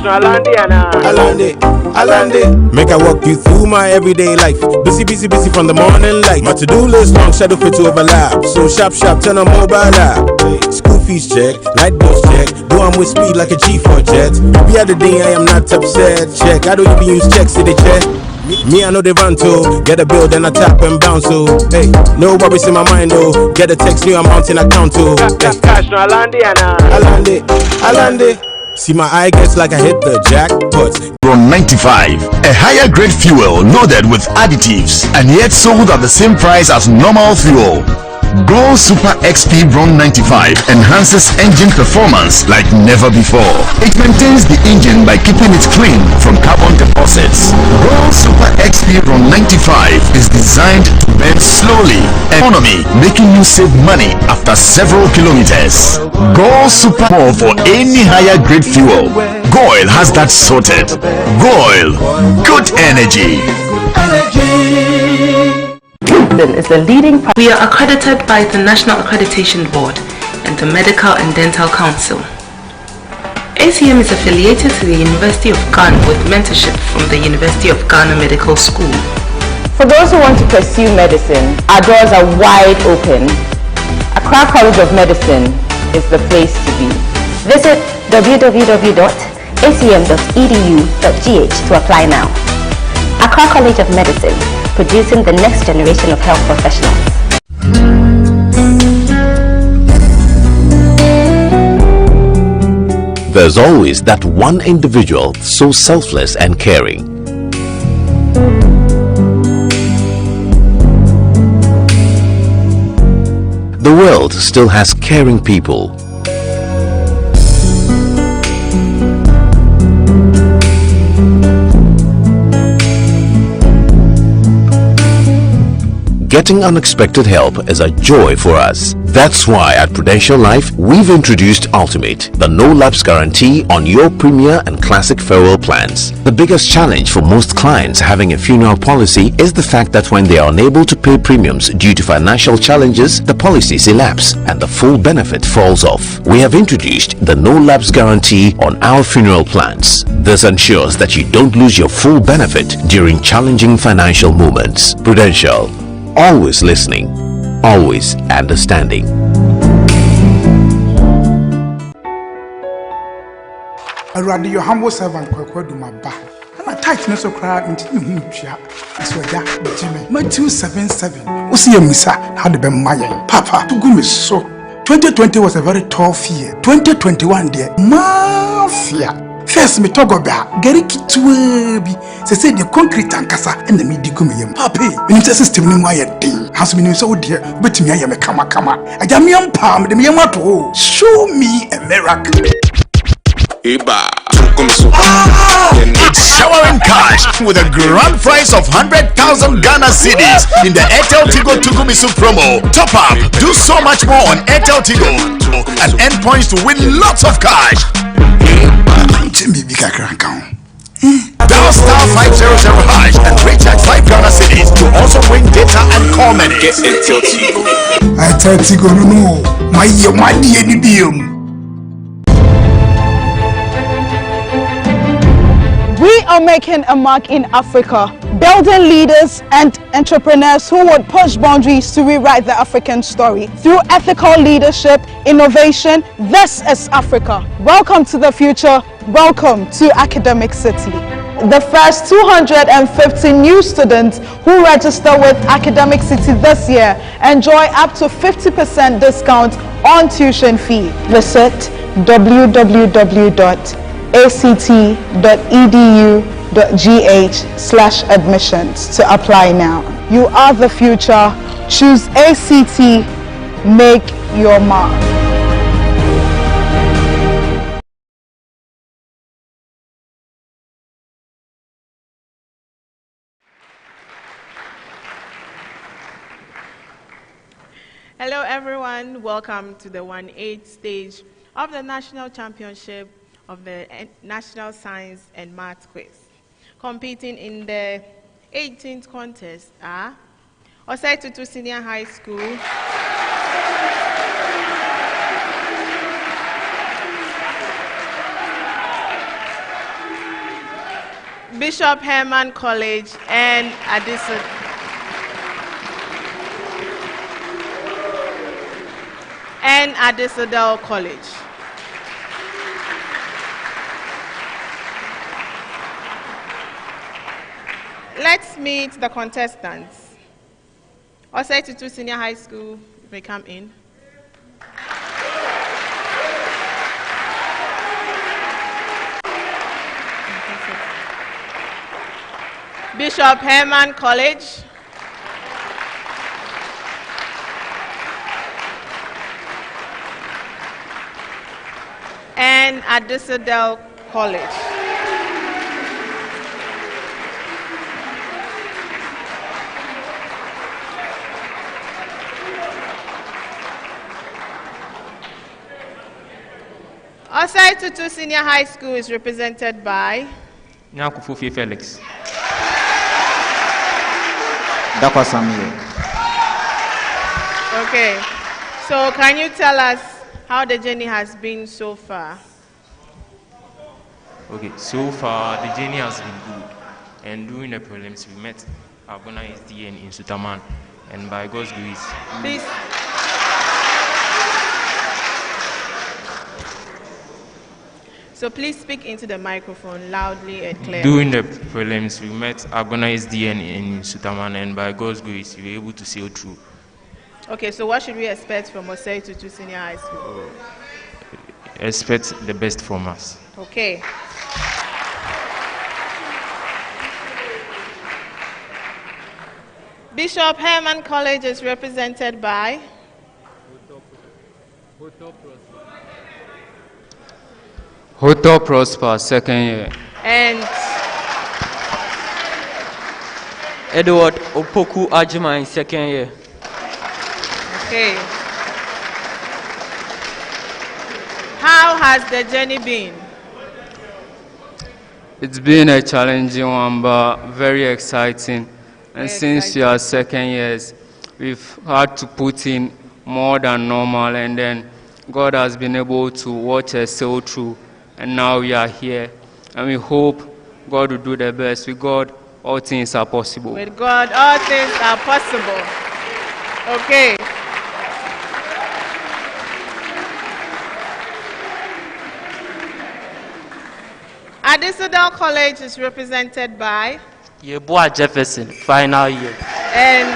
I land it. Make I walk you through my everyday life. Busy from the morning light. My to-do list long, schedule fit to overlap. So sharp, turn on mobile app. School fees check, light bills check. Do I'm with speed like a G4 jet. The other day I am not upset. Check, I don't even use checks, see the check. Me, I know they run to. Get a bill, then I tap and bounce to. Hey, no worries in my mind though. Get a text, new amount in account to. Cash, no, I land it. See my eye gets like I hit the jackpot. Ron 95, a higher grade fuel loaded with additives and yet sold at the same price as normal fuel. Go Super XP Ron 95 enhances engine performance like never before. It maintains the engine by keeping it clean from carbon deposits. Go Super XP Ron 95 is designed to burn slowly, economy, making you save money after several kilometers. Go Super more for any higher grade fuel. Goil has that sorted. Goil, good energy. Is the leading. We are accredited by the National Accreditation Board and the Medical and Dental Council. ACM is affiliated to the University of Ghana with mentorship from the University of Ghana Medical School. For those who want to pursue medicine, our doors are wide open. Accra College of Medicine is the place to be. Visit www.acm.edu.gh to apply now. Accra College of Medicine, producing the next generation of health professionals. There's always that one individual so selfless and caring. The world still has caring people. Getting unexpected help is a joy for us. That's why at Prudential Life, we've introduced Ultimate, the no-lapse guarantee on your Premier and Classic farewell plans. The biggest challenge for most clients having a funeral policy is the fact that when they are unable to pay premiums due to financial challenges, the policies elapse and the full benefit falls off. We have introduced the no-lapse guarantee on our funeral plans. This ensures that you don't lose your full benefit during challenging financial moments. Prudential. Always listening, always understanding. I rather your humble servant do my back. And I tightness of crowd into the moon. That's why that Jimmy. My 277. What's your missa? How the Bemaya? Papa, to go me so. 2020 was a very tough year. 2021, dear. Mafia. First, me talk about Gary Kitwebi. Say the concrete and casa and the medium. Papi, when it's a system in my day, has been so dear, but me I am a kama. I am young palm, the Miamato. Show me a miracle. It's showering cash with a grand prize of 100,000 Ghana cedis in the Airtel Tigo Tugumisu promo. Top up, do so much more on Airtel Tigo and earn points to win lots of cash. Dial star 500 hash and recharge 5 Ghana cedis to also win data and call minutes. I tell Tigo no, my dear. We are making a mark in Africa, building leaders and entrepreneurs who would push boundaries to rewrite the African story. Through ethical leadership, innovation, this is Africa. Welcome to the future. Welcome to Academic City. The first 250 new students who register with Academic City this year enjoy up to 50% discount on tuition fee. Visit www.act.edu.gh/admissions to apply now. You are the future. Choose ACT. Make your mark. Hello everyone, welcome to the 1/8 stage of the National Championship of the National Science and Math Quiz. Competing in the 18th contest are Osei Tutu Senior High School, Bishop Herman College and Adisadel College. Let's meet the contestants. Osei Tutu Senior High School, you may come in. Bishop Herman College. And Adisadel College. Osei Tutu Senior High School is represented by Nyakufufi Felix. Okay, so can you tell us how the journey has been so far? Okay, so far the journey has been good, and during the prelims we met Abuna SDN in Sutaman, and by God's grace. Please. So please speak into the microphone loudly and clearly. During the prelims we met Abuna SDN in Sutaman, and by God's grace we were able to sail through. Okay, so what should we expect from Osei Tutu Senior High School? Expect the best from us. Okay. Bishop Herman College is represented by Hotel Prosper, second year. And Edward Opoku Ajima in second year. okay. How has the journey been? It's been a challenging one, but very exciting. And since you are second years, we've had to put in more than normal, and then God has been able to watch us sail through, and now we are here. And we hope God will do the best. With God, all things are possible. With God, all things are possible. Okay. Adisadel College is represented by Yeboah Jefferson, final year. and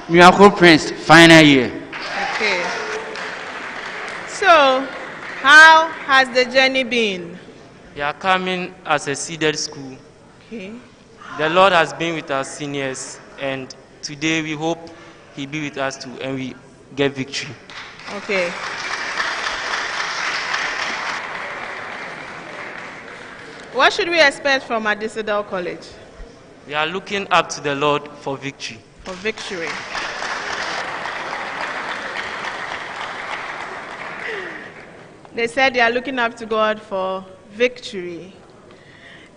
Miracle Prince, final year. okay. So, how has the journey been? We are coming as a seeded school. Okay. The Lord has been with our seniors, and today we hope He'll be with us too, and we get victory. Okay. What should we expect from Adisadel College? We are looking up to the Lord for victory. For victory. They said they are looking up to God for victory.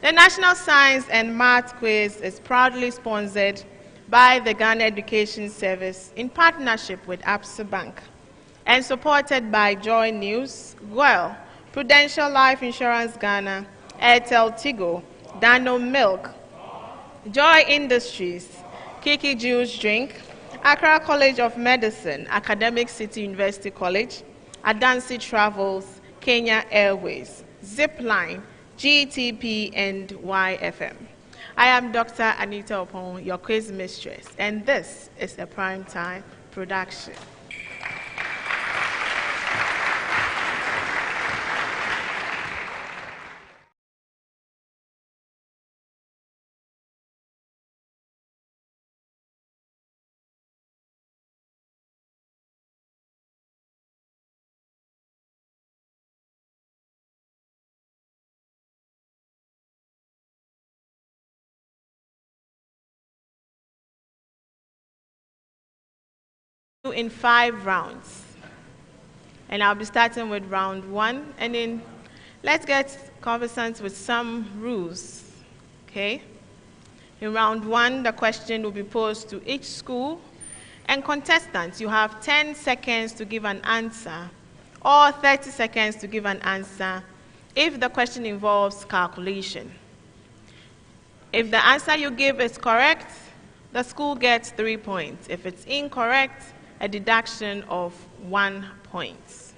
The National Science and Math Quiz is proudly sponsored by the Ghana Education Service in partnership with Absa Bank and supported by Joy News, Goyle, Prudential Life Insurance Ghana, Airtel Tigo, Dano Milk, Joy Industries, Kiki Juice Drink, Accra College of Medicine, Academic City University College, Adansi Travels, Kenya Airways, Zipline, GTP, and YFM. I am Dr. Anita Opon, your quiz mistress, and this is a Primetime production. In 5 rounds, and I'll be starting with round 1, and then let's get conversant with some rules. Okay, in round 1 the question will be posed to each school, and contestants, you have 10 seconds to give an answer or 30 seconds to give an answer, if the question involves calculation. If the answer you give is correct, the school gets 3 points. If it's incorrect, a deduction of 1 point.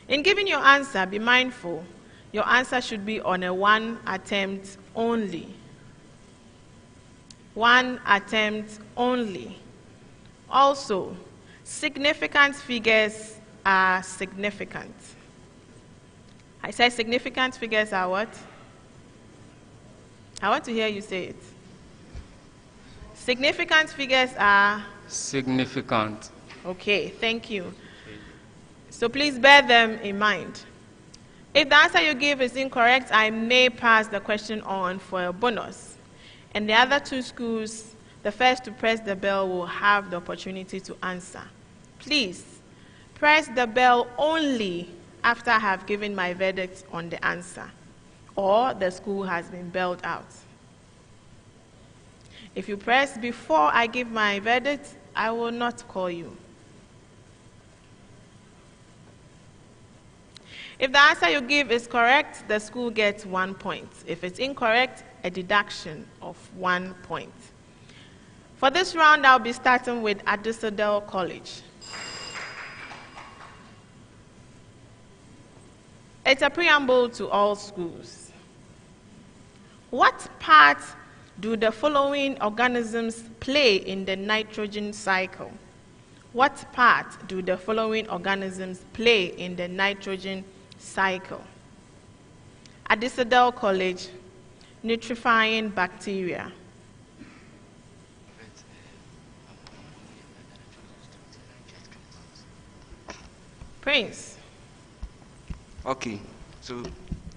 In giving your answer, be mindful, your answer should be on a 1 attempt only. 1 attempt only. Also, significant figures are significant. I said significant figures are what? I want to hear you say it. Significant figures are? Significant. Okay, thank you. So please bear them in mind. If the answer you give is incorrect, I may pass the question on for a bonus. And the other 2 schools, the first to press the bell will have the opportunity to answer. Please, press the bell only after I have given my verdict on the answer, or the school has been bailed out. If you press before I give my verdict, I will not call you. If the answer you give is correct, the school gets 1 point. If it's incorrect, a deduction of 1 point. For this round, I'll be starting with Adisadel College. It's a preamble to all schools. What part do the following organisms play in the nitrogen cycle? What part do the following organisms play in the nitrogen cycle? Adisadel College, nitrifying bacteria. Prince. Okay, so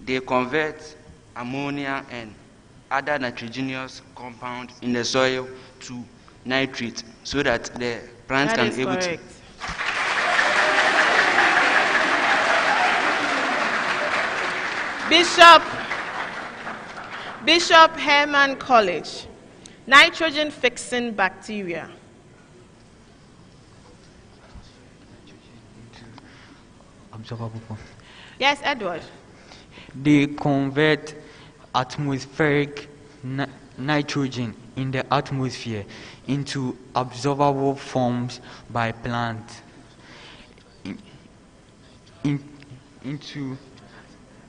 they convert ammonia and other nitrogenous compounds in the soil to nitrate so that the plants can be able correct. Bishop Herman College, nitrogen fixing bacteria. Yes, Edward. They convert atmospheric nitrogen in the atmosphere into absorbable forms by plants. Into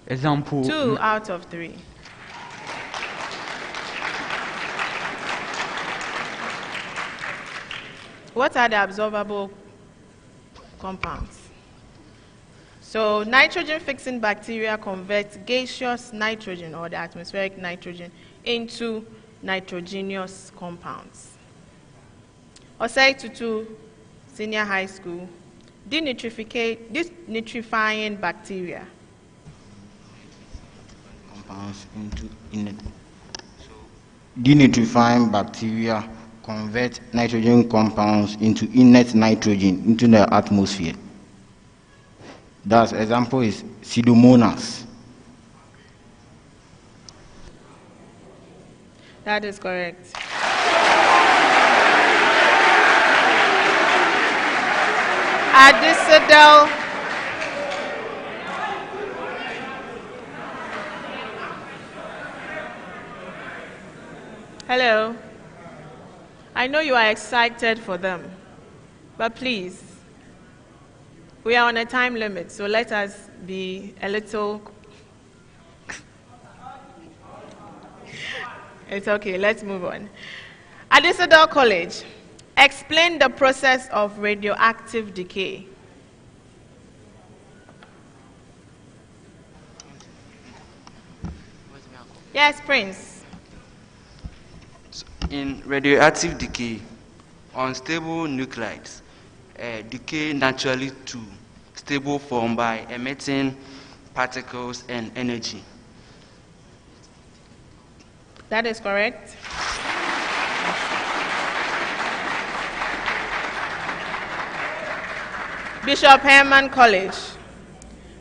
example. 2 out of 3. What are the absorbable compounds? So nitrogen-fixing bacteria converts gaseous nitrogen, or the atmospheric nitrogen, into nitrogenous compounds. Osei Tutu Senior High School, denitrifying bacteria. Compounds into inert. Denitrifying bacteria convert nitrogen compounds into inert nitrogen into the atmosphere. Thus, example is Pseudomonas. That is correct. Adisadel. Hello. I know you are excited for them, but please, we are on a time limit, so let us be a little... It's okay, let's move on. Adisadel College, explain the process of radioactive decay. Yes, Prince. In radioactive decay, unstable nuclides decay naturally to stable form by emitting particles and energy. That is correct. Bishop Herman College.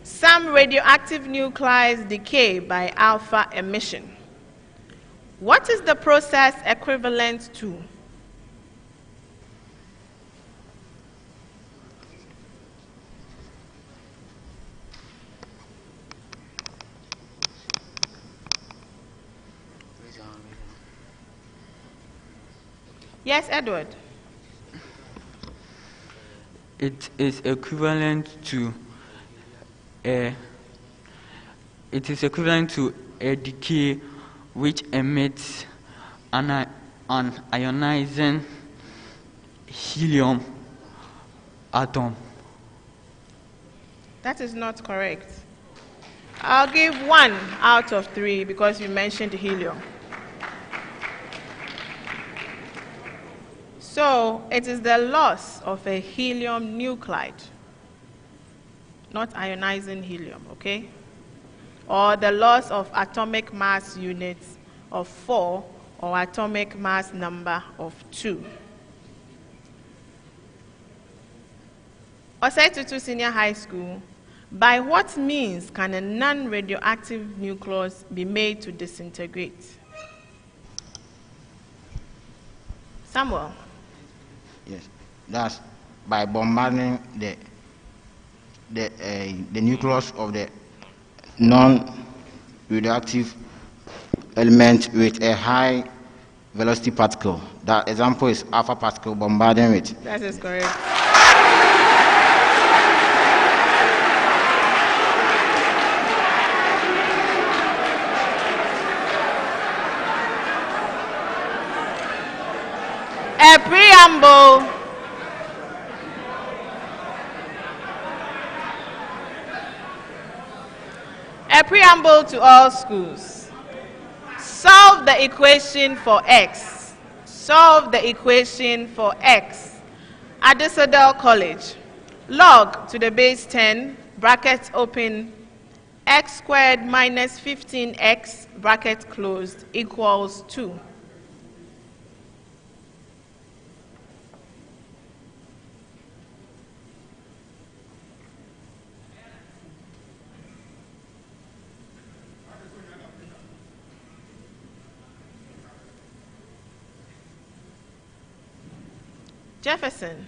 Some radioactive nuclides decay by alpha emission. What is the process equivalent to? Yes, Edward. It is equivalent to a decay which emits an ionizing helium atom. That is not correct. I'll give 1 out of 3 because you mentioned helium. So it is the loss of a helium nuclide, not ionizing helium, okay? Or the loss of atomic mass units of 4 or atomic mass number of 2. Osei Tutu Senior High School, by what means can a non-radioactive nucleus be made to disintegrate? Samuel. Yes, that's by bombarding the nucleus of the non-radioactive element with a high velocity particle. That example is alpha particle bombarding it. That is correct. A preamble. A preamble to all schools. Solve the equation for x. Solve the equation for x. Adisadel College. Log to the base 10, bracket open, x squared minus 15x, bracket closed, equals 2. Jefferson.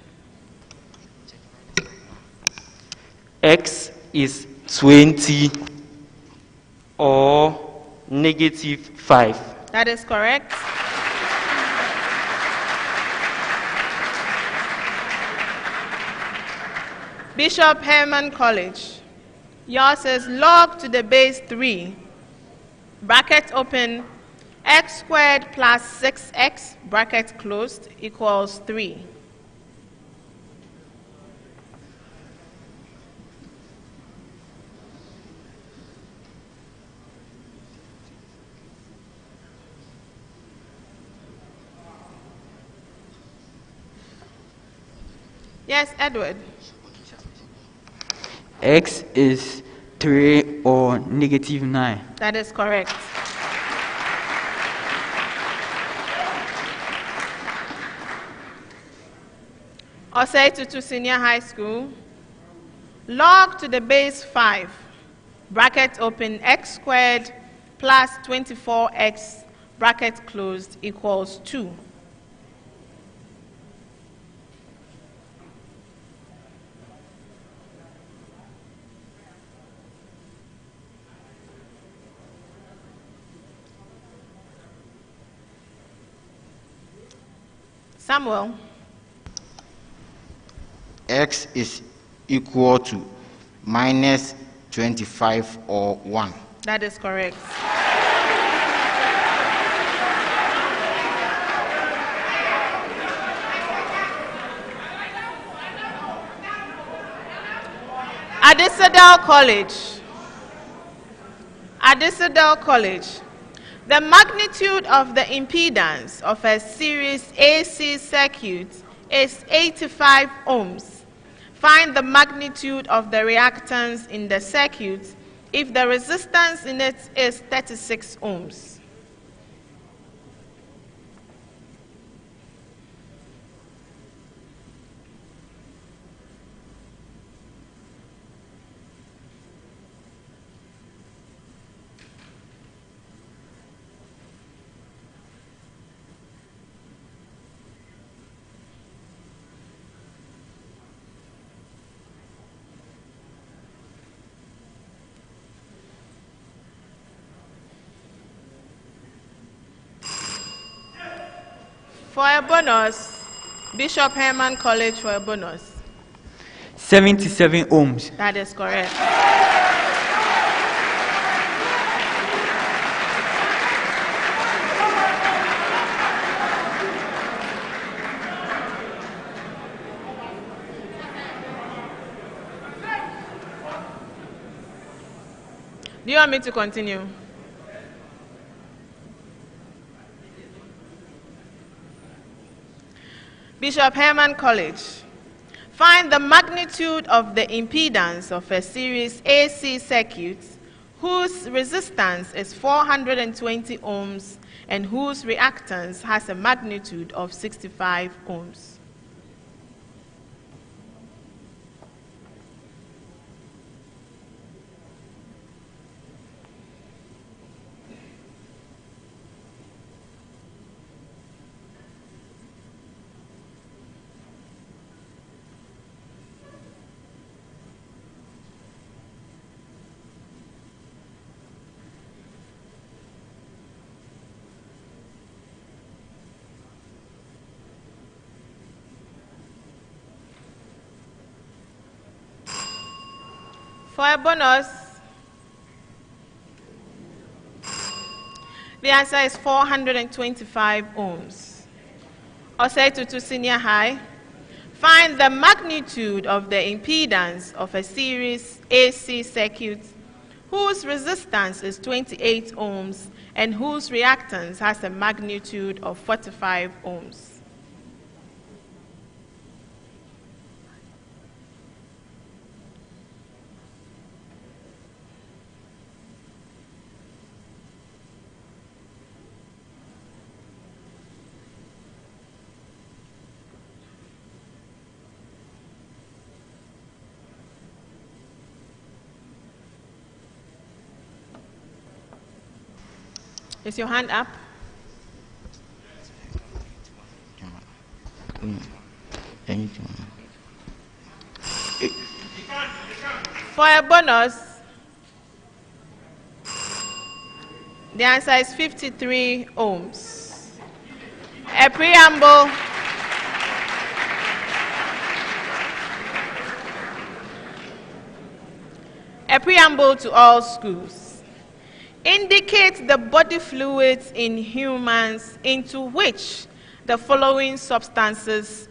X is 20 or negative 5. That is correct. Bishop Herman College. Yours is log to the base 3, bracket open, x squared plus 6x, bracket closed, equals 3. Yes, Edward. X is 3 or negative 9. That is correct. Osei Tutu Senior High School. Log to the base 5, bracket open, x squared plus 24x, bracket closed, equals 2. Samuel. X is equal to minus 25 or 1. That is correct. Adisadel College. Adisadel College. The magnitude of the impedance of a series AC circuit is 85 ohms. Find the magnitude of the reactance in the circuit if the resistance in it is 36 ohms. For a bonus, Bishop Herman College for a bonus. 77 ohms. That is correct. Do you want me to continue? Bishop Herman College. Find the magnitude of the impedance of a series AC circuit whose resistance is 420 ohms and whose reactance has a magnitude of 65 ohms. For a bonus, the answer is 425 ohms. Osei Tutu Senior High. Find the magnitude of the impedance of a series AC circuit whose resistance is 28 ohms and whose reactance has a magnitude of 45 ohms. Is your hand up? For a bonus, the answer is 53 ohms. A preamble. A preamble to all schools. Indicate the body fluids in humans into which the following substances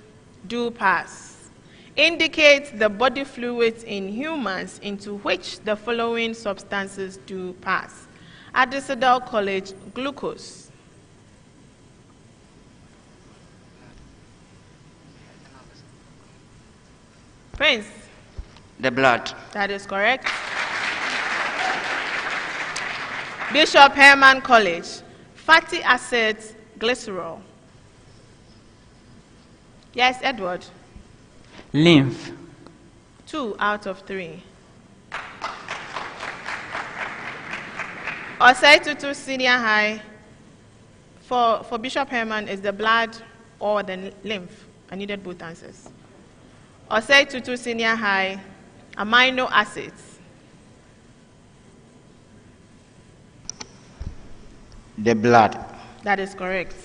do pass. Indicate the body fluids in humans into which the following substances do pass. Adisadel College, glucose. Prince. The blood. That is correct. Bishop Herman College, fatty acids, glycerol. Yes, Edward. Lymph. 2 out of 3. Osei Tutu Senior High, for Bishop Herman is the blood or the lymph. I needed both answers. Osei Tutu Senior High, amino acids. The blood. That is correct.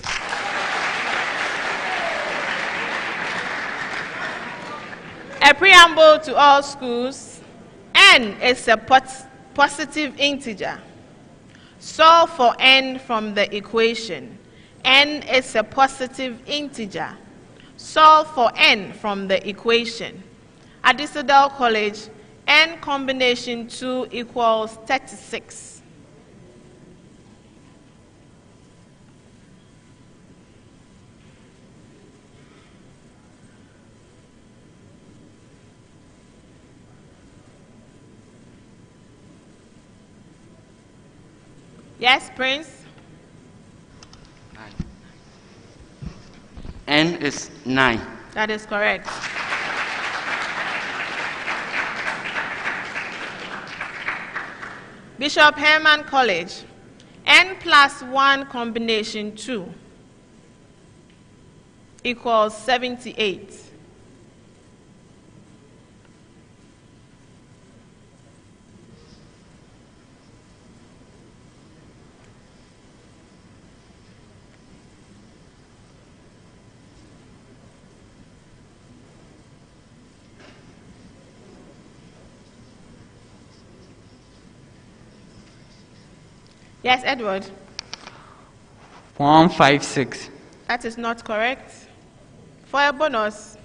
A preamble to all schools. N is a positive integer. Solve for n from the equation. N is a positive integer. Solve for n from the equation. Adisadel College, n combination 2 equals 36. Yes, Prince? N is 9. That is correct. Bishop Herman College, n plus 1 combination 2 equals 78. Yes, Edward. 156. That is not correct. For a bonus.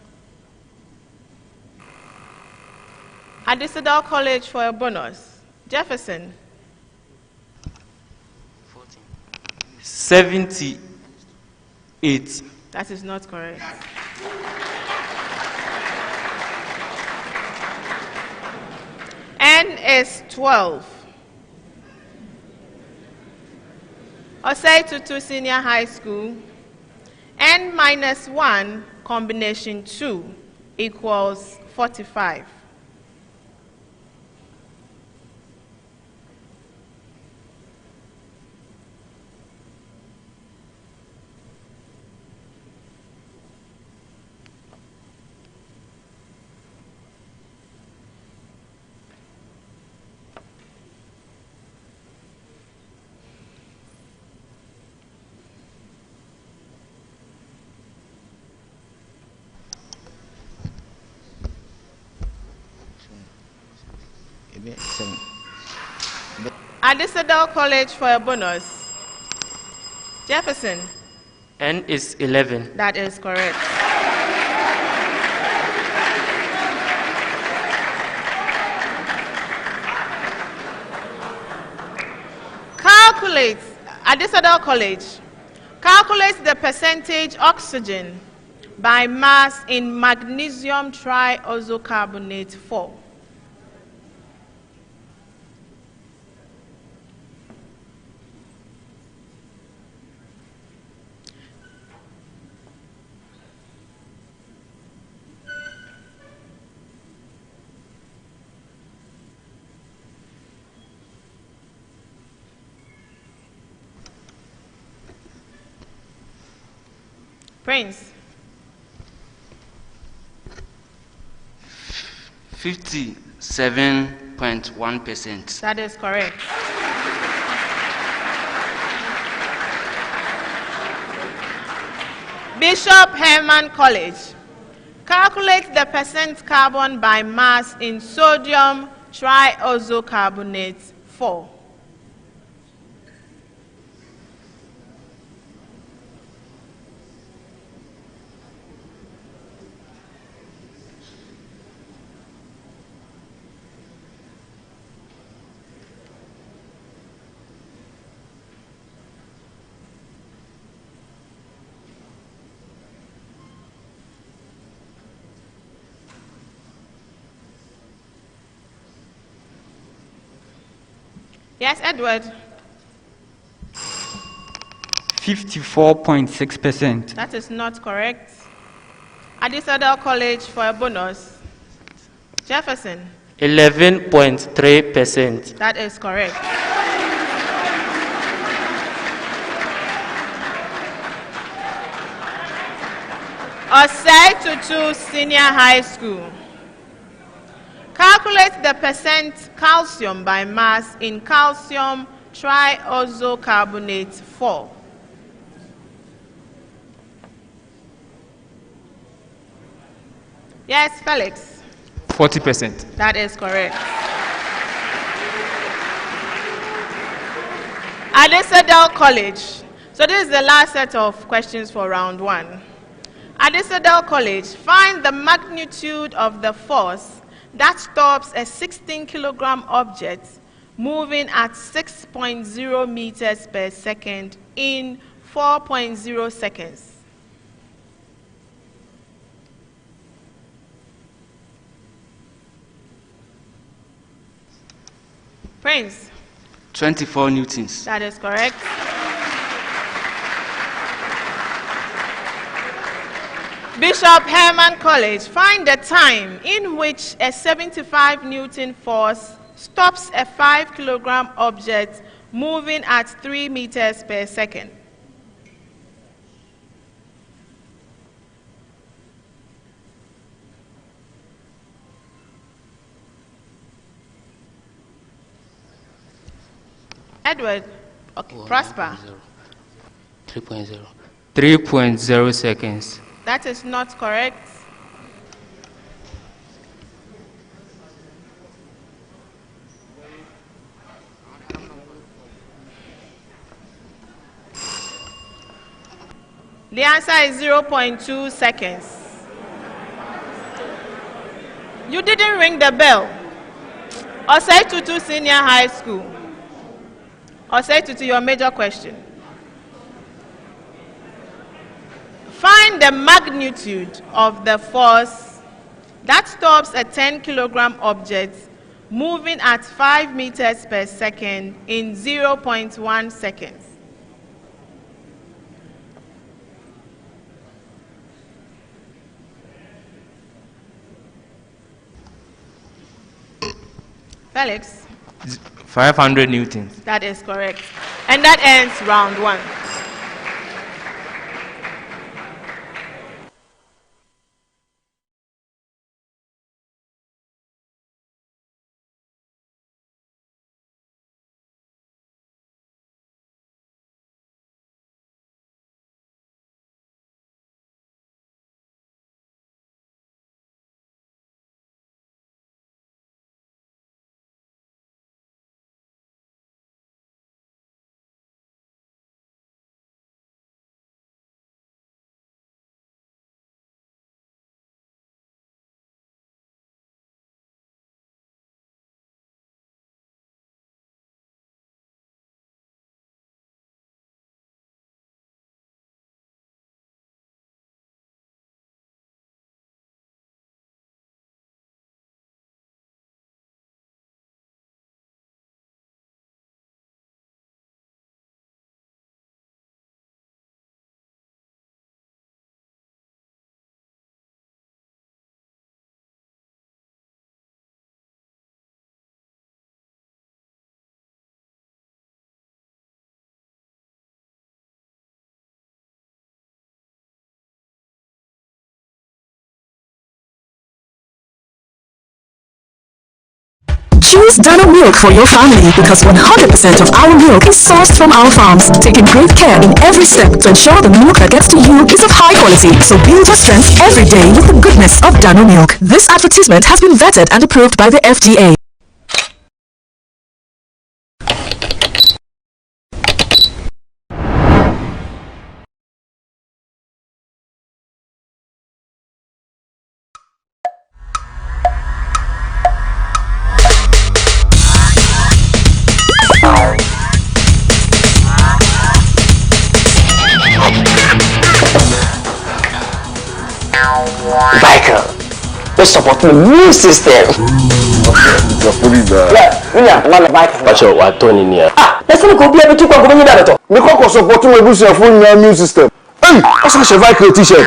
Adisadel College for a bonus. Jefferson. 78. That is not correct. N is 12. Osei Tutu Senior High School. N minus 1 combination 2 equals 45. Adisadel College for a bonus. Jefferson. N is 11. That is correct. Calculate, Adisadel College. Calculate the percentage oxygen by mass in magnesium triosocarbonate 4. Prince. 57.1%. That is correct. Bishop Herman College. Calculate the percent carbon by mass in sodium triosocarbonate 4. Yes, Edward. 54.6%. That is not correct. Adisadel College for a bonus. Jefferson. 11.3%. That is correct. Osei Tutu Senior High School. Calculate the percent calcium by mass in calcium triosocarbonate 4. Yes, Felix. 40%. That is correct. Adisadel College. So this is the last set of questions for round 1. Adisadel College, find the magnitude of the force that stops a 16-kilogram object moving at 6.0 meters per second in 4.0 seconds. Prince. 24 newtons. That is correct. Bishop Herman College, find the time in which a 75 Newton force stops a 5-kilogram object moving at 3 meters per second. Edward. Okay, Prosper. 3.0. 3.0 seconds. That is not correct. The answer is 0.2 seconds. You didn't ring the bell. Osei Tutu Senior High School. Osei Tutu, your major question. Find the magnitude of the force that stops a 10-kilogram object moving at 5 meters per second in 0.1 seconds. Felix? 500 newtons. That is correct. And that ends round 1. Choose Dano Milk for your family because 100% of our milk is sourced from our farms, taking great care in every step to ensure the milk that gets to you is of high quality. So build your strength every day with the goodness of Dano Milk. This advertisement has been vetted and approved by the FDA. Michael, we support the new system. Yeah, not the Michael. What's your what Tony near? Let's not go be able to go in that. Because support my boost your full new system. Hey, what's your Michael t-shirt?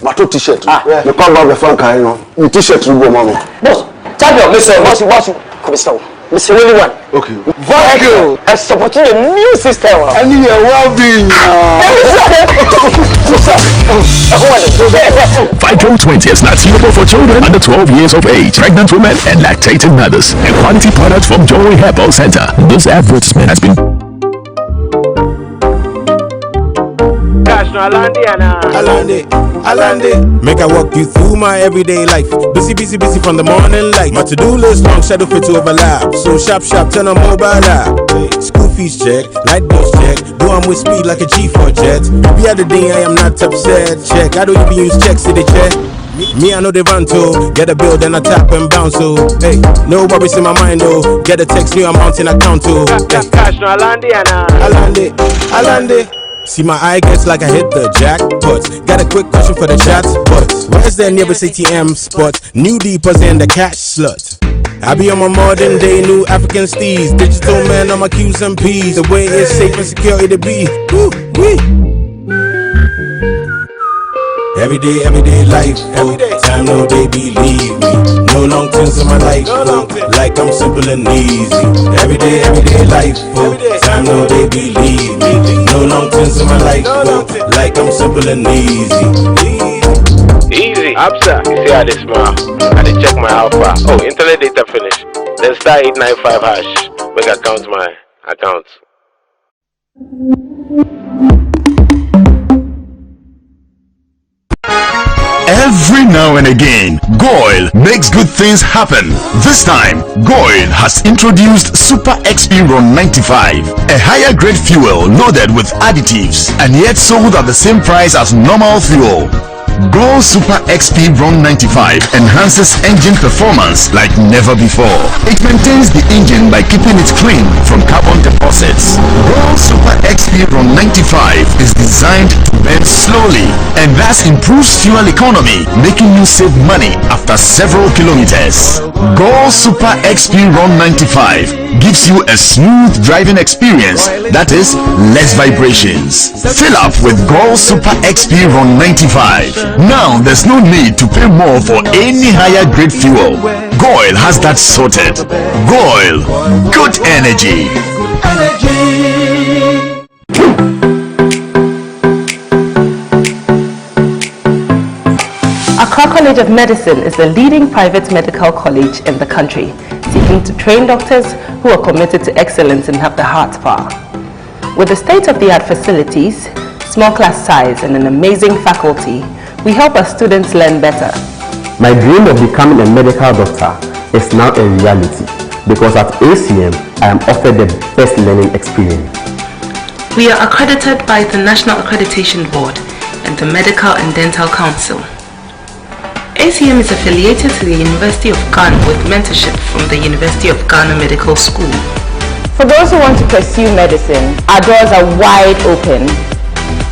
Mato t-shirt. The come back the fan can you t-shirt you go mommy. Boss, champion, Mr. What's Mr. Mr. Willie one. Okay. Michael, and supporting the new system. I need your well-being. Vicom 20 is not suitable for children under 12 years of age, pregnant women, and lactating mothers. A quality product from Joy Herbal Center. This advertisement has been. Alande, make I walk you through my everyday life. Busy from the morning light. My to-do list long, shadow fit to overlap. So sharp, turn on mobile app. School fees check, light bills check. Do I'm with speed like a G4 jet. The other day I am not upset. Check, I don't even use checks to the check. Me, I know they run to get a bill, then I tap and bounce to. Hey, no worries in my mind though. Get a text, new amount in account to. Cash no Alande. See my eye gets like I hit the jackpot. Got a quick question for the chat, but where's the nearest ATM spot? New deepers in the cash slut. I be on my modern day new African steez. Digital man on my Q's and P's. The way it's safe and secure it be. Woo, wee. Everyday life, time no day believe me. No long things in my life, like I'm simple and easy. Everyday life, time no day believe me. No long things in my life, like I'm simple and easy. Easy. Absa, you see how they smile. I dey check my alpha. Oh, internet data finish. Then star 895 hash. Make I count my account. Every now and again, Goil makes good things happen. This time, Goil has introduced Super XP Ron 95, a higher grade fuel loaded with additives and yet sold at the same price as normal fuel. Goil Super XP Ron 95 enhances engine performance like never before. It maintains the engine by keeping it clean from carbon deposits. Goil Super XP Ron 95 is designed to burn slowly and thus improves fuel economy, making you save money after several kilometers. Goil Super XP Ron 95 gives you a smooth driving experience, that is, less vibrations. Fill up with Goil Super XP Ron 95. Now there's no need to pay more for any higher grade fuel. Goil has that sorted. Goil, good energy. Accra College of Medicine is the leading private medical college in the country, seeking to train doctors who are committed to excellence and have the heart power. With the state-of-the-art facilities, small class size, and an amazing faculty, we help our students learn better. My dream of becoming a medical doctor is now a reality because at ACM I am offered the best learning experience. We are accredited by the National Accreditation Board and the Medical and Dental Council. ACM is affiliated to the University of Ghana with mentorship from the University of Ghana Medical School. For those who want to pursue medicine, our doors are wide open.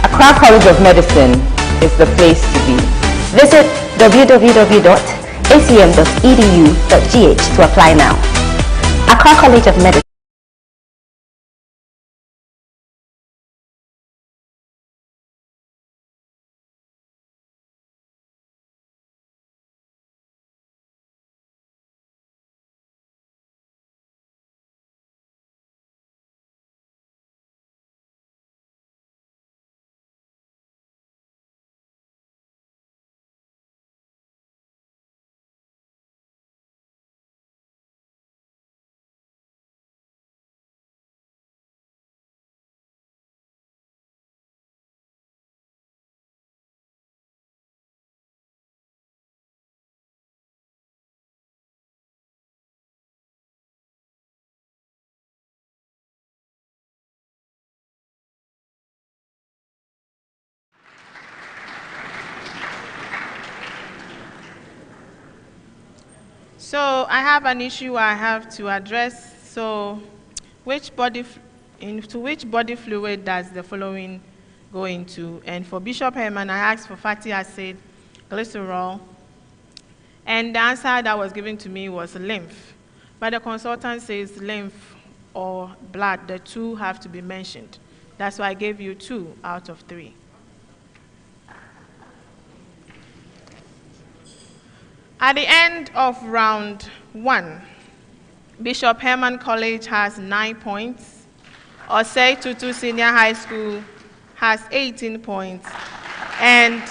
Accra College of Medicine is the place to be. Visit www.acm.edu.gh to apply now. Accra College of Medicine. So I have an issue I have to address. So into which body fluid does the following go into? And for Bishop Herman, I asked for fatty acid, glycerol, and the answer that was given to me was lymph. But the consultant says lymph or blood, the two have to be mentioned. That's why I gave you 2 out of 3. At the end of round 1, Bishop Herman College has 9 points. Osei Tutu Senior High School has 18 points. And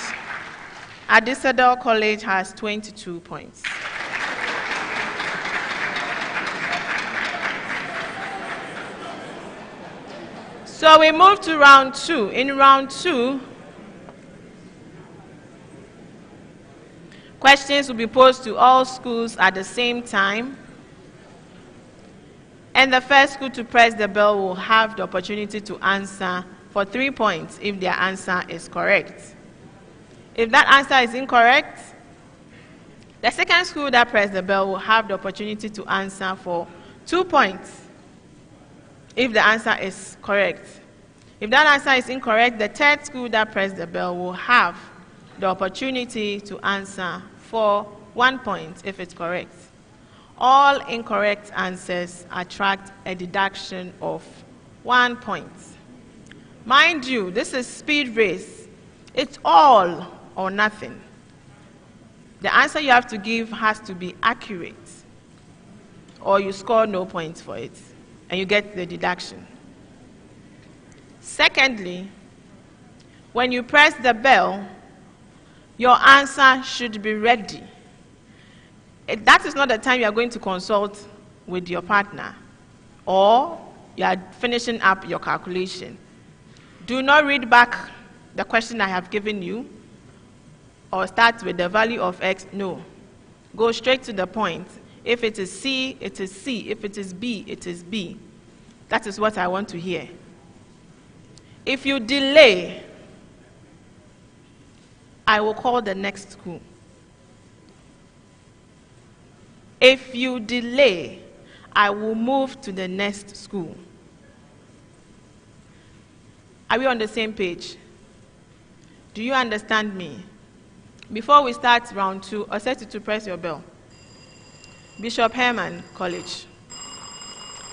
Adisadel College has 22 points. So we move to round 2. In round 2, questions will be posed to all schools at the same time. And the first school to press the bell will have the opportunity to answer for 3 points if their answer is correct. If that answer is incorrect, the second school that pressed the bell will have the opportunity to answer for 2 points if the answer is correct. If that answer is incorrect, the third school that pressed the bell will have the opportunity to answer for 1 point if it's correct. All incorrect answers attract a deduction of 1 point. Mind you, this is speed race. It's all or nothing. The answer you have to give has to be accurate, or you score no points for it, and you get the deduction. Secondly, when you press the bell, your answer should be ready. That is not the time you are going to consult with your partner, or you are finishing up your calculation. Do not read back the question I have given you, or start with the value of X. No. Go straight to the point. If it is C, it is C. If it is B, it is B. That is what I want to hear. If you delay, I will call the next school. If you delay, I will move to the next school. Are we on the same page? Do you understand me? Before we start round 2, Osei Tutu, press your bell. Bishop Herman College.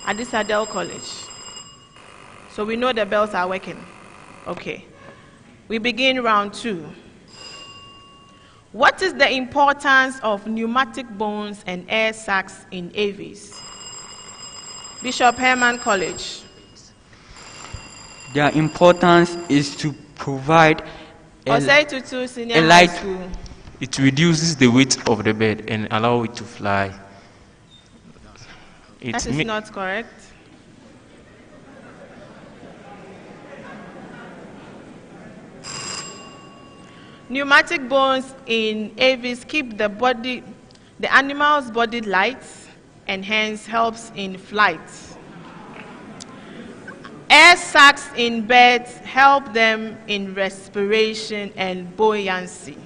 Adisadel College. So we know the bells are working. Okay. We begin round 2. What is the importance of pneumatic bones and air sacs in avies? Bishop Herman College. Their importance is to provide Osei Tutu Senior a High light. School. It reduces the weight of the bird and allow it to fly. That is not correct. Pneumatic bones in avies keep the animal's body light and hence helps in flight. Air sacs in birds help them in respiration and buoyancy.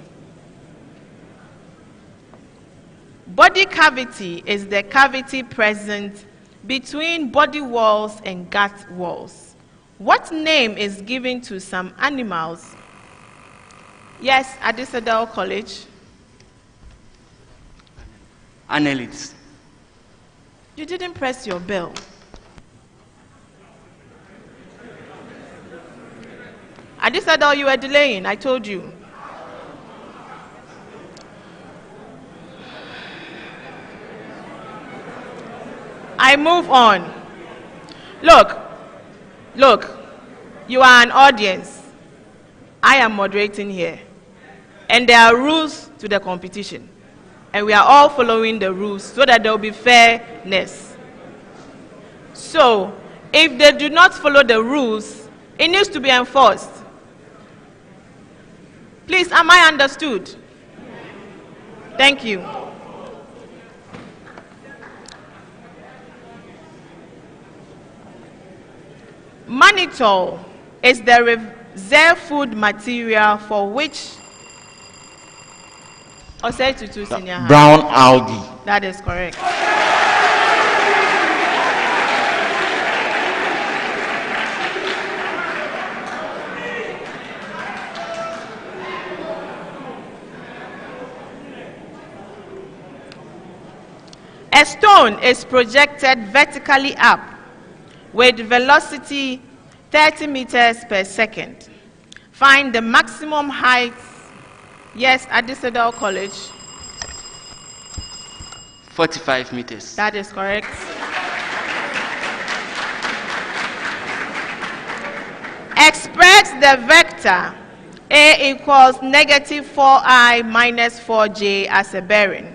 Body cavity is the cavity present between body walls and gut walls. What name is given to some animals? Yes, Adisadel College. Annelids. You didn't press your bell. Adisadel, you were delaying, I told you. I move on. Look, you are an audience. I am moderating here. And there are rules to the competition. And we are all following the rules so that there will be fairness. So, if they do not follow the rules, it needs to be enforced. Please, am I understood? Thank you. Mannitol is the reserve food material for which Osei Tutu Senior High. Brown algae. That is correct. A stone is projected vertically up with velocity 30 meters per second. Find the maximum height. Yes, Adisadel College. 45 meters. That is correct. Express the vector A equals negative 4i minus 4j as a bearing.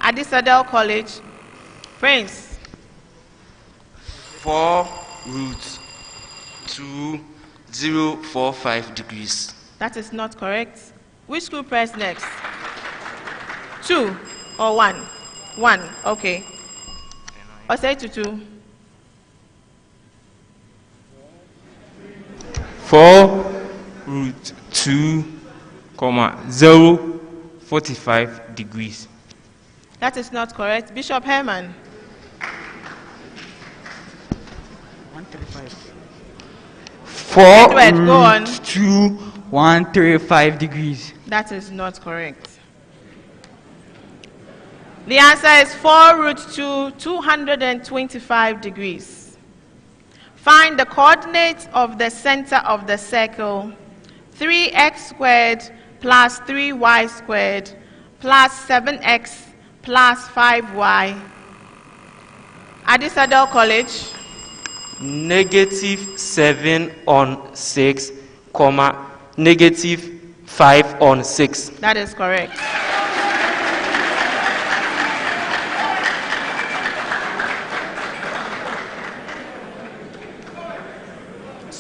Adisadel College. Prince. 4 root 2045 degrees. That is not correct. Which school press next? 2 or 1? 1, okay. Osei Tutu. 4 root 2, 045 degrees. That is not correct. Bishop Herman. 4 Edward, go on. root 2, 135 degrees. That is not correct. The answer is 4 root 2, 225 degrees. Find the coordinates of the center of the circle. 3x squared plus 3y squared plus 7x plus 5y. Adisadel College. Negative 7 on 6, negative 5 on 6. That is correct.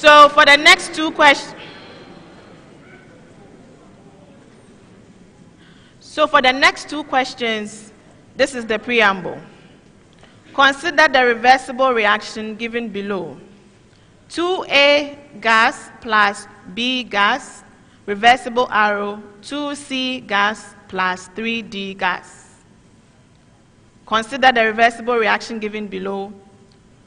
So for the next two questions, this is the preamble. Consider the reversible reaction given below. 2A gas plus B gas, reversible arrow, 2C gas plus 3D gas. Consider the reversible reaction given below.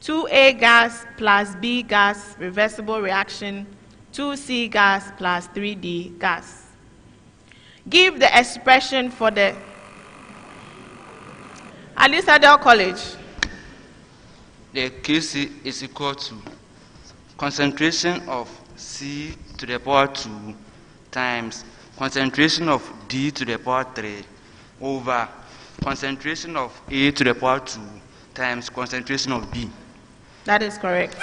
2A gas plus B gas, reversible reaction, 2C gas plus 3D gas. Give the expression for the Adisadel College. The QC is equal to concentration of C to the power 2 times concentration of D to the power 3 over concentration of A to the power 2 times concentration of B. That is correct.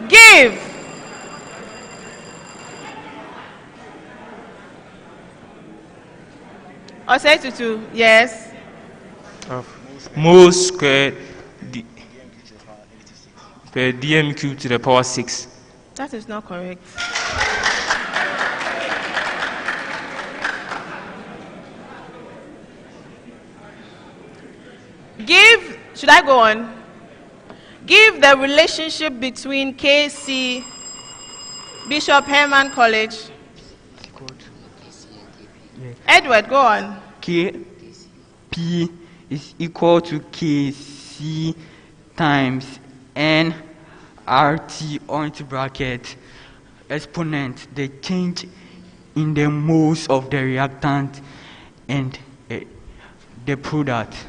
Give Osei Tutu, yes. Mole squared per dm cubed to the power 6. That is not correct. Give, should I go on? Give the relationship between KC, Bishop Herman College. Edward, go on. KP is equal to KC times N RT onto bracket exponent, the change in the moles of the reactant and the product.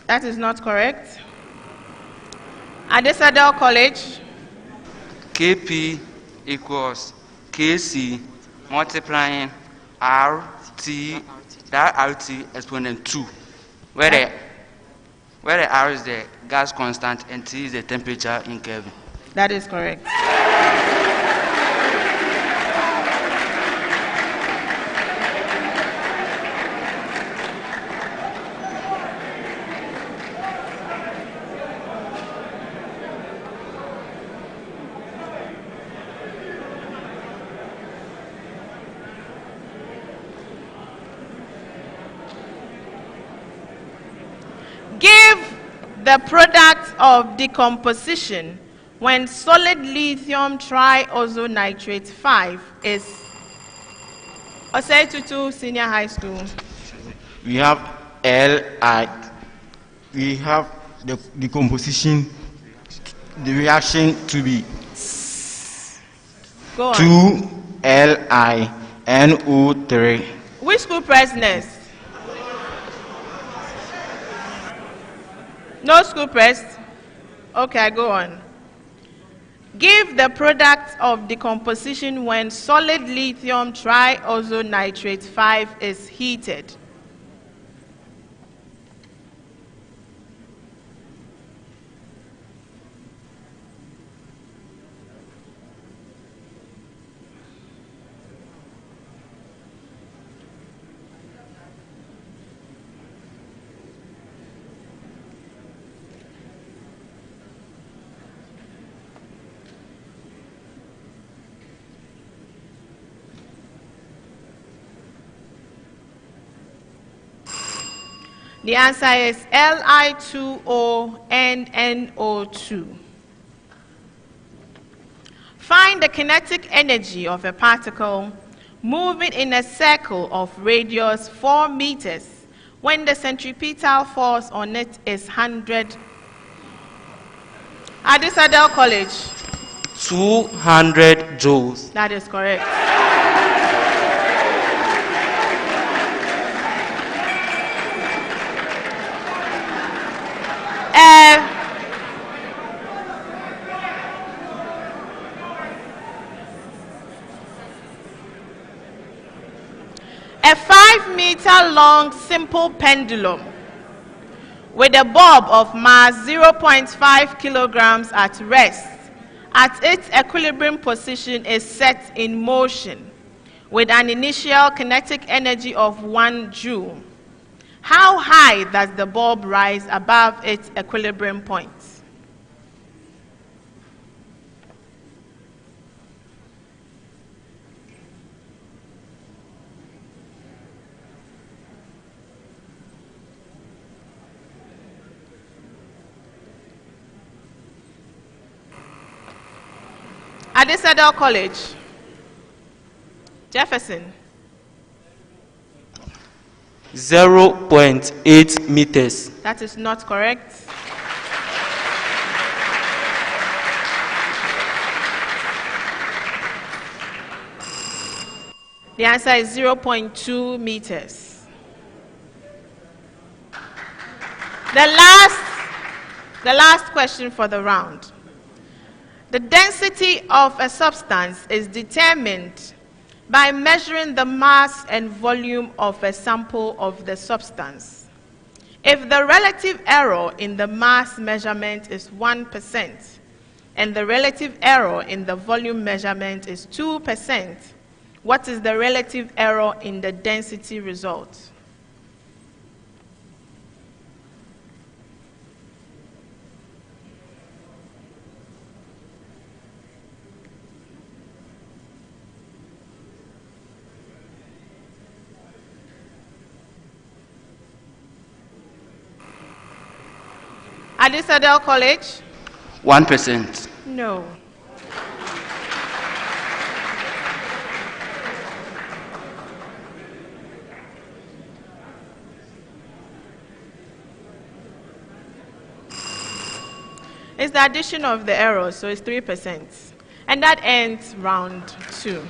That is not correct. Adisadel College. KP equals KC multiplying RT, that RT exponent 2, where the R is the gas constant and T is the temperature in Kelvin. That is correct. Give the product of decomposition when solid lithium triazonitrate 5 is Osei Tutu Senior High School. We have Li. We have the decomposition, the reaction to be Go on. 2LiNO3. Which school president? No school pressed? Okay, go on. Give the product of decomposition when solid lithium triazonitrate 5 is heated. The answer is Li2O and NO2. Find the kinetic energy of a particle moving in a circle of radius 4 meters when the centripetal force on it is 100. Adisadel College. 200 joules. That is correct. A 5-meter-long simple pendulum with a bob of mass 0.5 kilograms at rest at its equilibrium position is set in motion with an initial kinetic energy of 1 joule, how high does the bulb rise above its equilibrium point? Adisadel College, Jefferson. 0.8 meters. That is not correct. The answer is 0.2 meters. The last question for the round. The density of a substance is determined by measuring the mass and volume of a sample of the substance. If the relative error in the mass measurement is 1% and the relative error in the volume measurement is 2%, what is the relative error in the density result? Adisadel College? 1%. No. It's the addition of the errors, so it's 3%. And that ends round 2.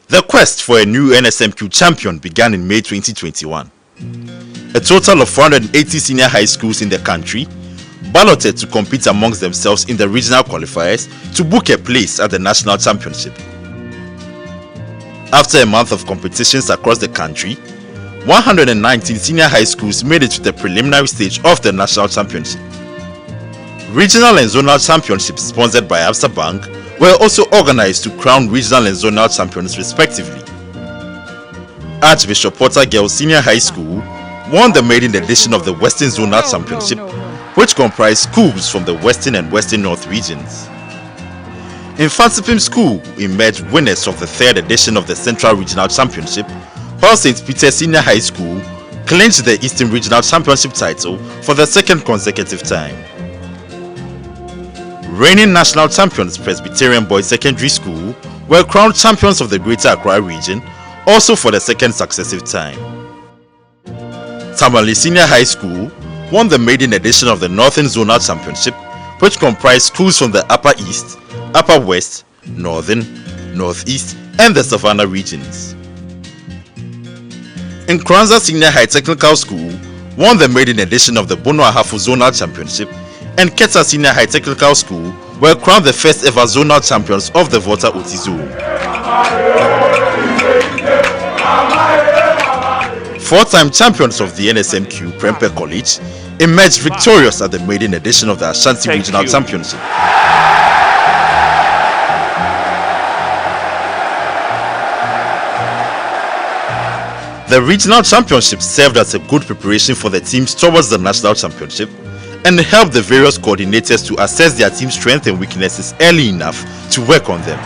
The quest for a new NSMQ champion began in May 2021. A total of 480 senior high schools in the country balloted to compete amongst themselves in the regional qualifiers to book a place at the national championship. After a month of competitions across the country, 119 senior high schools made it to the preliminary stage of the national championship. Regional and zonal championships sponsored by Absa Bank were also organized to crown regional and zonal champions respectively. Archbishop Potter Girls Senior High School won the maiden edition of the Western Zonal Championship, which comprised schools from the Western and Western North regions. Infantsipim School emerged winners of the third edition of the Central Regional Championship, while St. Peter's Senior High School clinched the Eastern Regional Championship title for the second consecutive time. Reigning national champions Presbyterian Boys Secondary School were crowned champions of the Greater Accra region, also for the second successive time. Tamale Senior High School won the maiden edition of the Northern Zonal Championship, which comprised schools from the Upper East, Upper West, Northern, Northeast, and the Savannah regions. Nkranza Senior High Technical School won the maiden edition of the Bono Ahafo Zonal Championship, and Keta Senior High Technical School were crowned the first ever zonal champions of the Volta Oti Zone. Four-time champions of the NSMQ Prempeh College emerged victorious at the maiden edition of the Ashanti Regional Championship. The regional championship served as a good preparation for the teams towards the national championship and helped the various coordinators to assess their team's strengths and weaknesses early enough to work on them.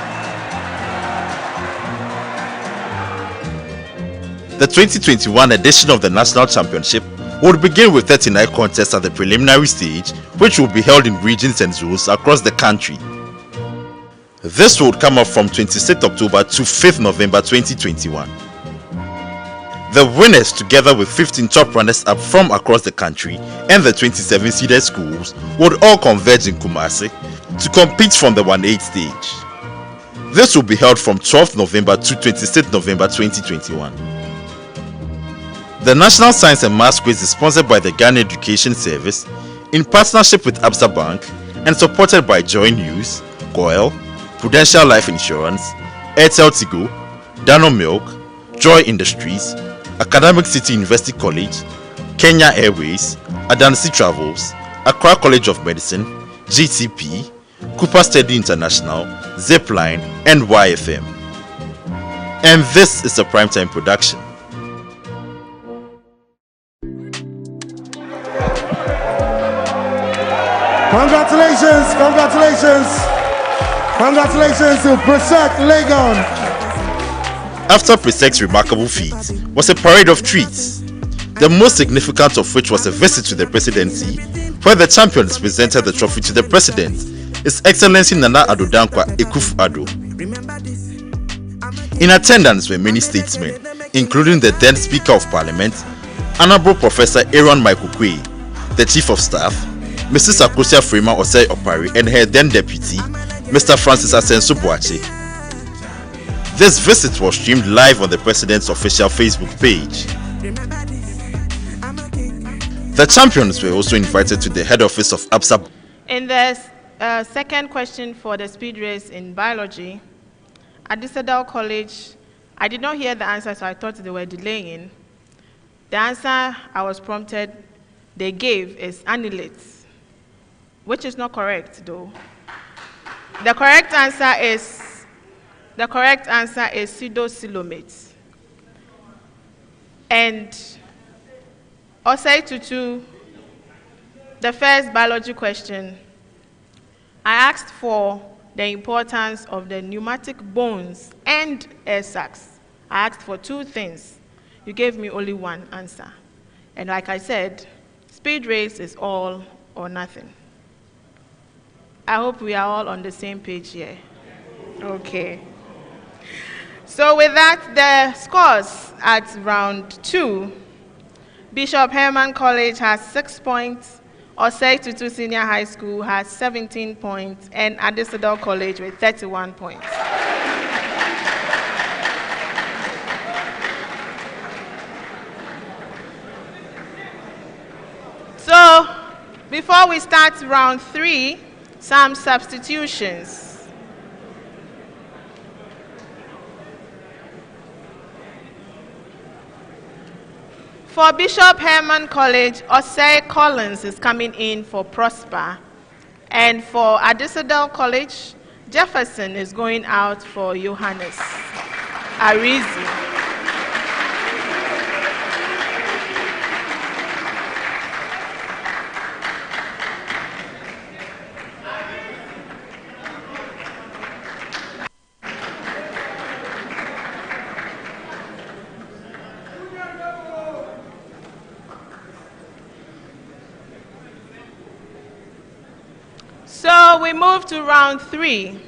The 2021 edition of the national championship would begin with 39 contests at the preliminary stage, which will be held in regions and zones across the country. This would come up from 26th October to 5th November 2021. The winners, together with 15 top runners up from across the country and the 27 seeded schools, would all converge in Kumasi to compete from the 1/8 stage. This will be held from 12th November to 26th November 2021. The National Science and Maths Quiz is sponsored by the Ghana Education Service in partnership with Absa Bank and supported by Joy News, Coil, Prudential Life Insurance, Airtel Tigo, Dano Milk, Joy Industries, Academic City University College, Kenya Airways, Adansi Travels, Accra College of Medicine, GTP, Cooper Steady International, Zipline, and YFM. And this is a primetime production. Congratulations, congratulations, congratulations to Presec Legon. After Presec's remarkable feat was a parade of treats, the most significant of which was a visit to the presidency, where the champions presented the trophy to the president, His Excellency Nana Addo Dankwa Akufo-Addo. In attendance were many statesmen, including the then Speaker of Parliament, Honorable Professor Aaron Michael Quay, the Chief of Staff, Mrs. Akosia Freeman Osei Opari, and her then deputy, Mr. Francis Asenso Boache. This visit was streamed live on the President's official Facebook page. The champions were also invited to the head office of ABSA. In the second question for the speed race in biology, Adisadel College, I did not hear the answer, so I thought they were delaying. The answer I was prompted they gave is annulates, which is not correct though. The correct answer is pseudocylomates. And Osei Tutu, the first biology question, I asked for the importance of the pneumatic bones and air sacs. I asked for two things. You gave me only one answer. And like I said, speed race is all or nothing. I hope we are all on the same page here. Okay. So with that, the scores at round 2, Bishop Herman College has 6 points, Osei Tutu Senior High School has 17 points, and Adisadel College with 31 points. Before we start round 3, some substitutions. For Bishop Herman College, Osei Collins is coming in for Prosper. And for Adisadel College, Jefferson is going out for Johannes Arizi. So we move to round 3.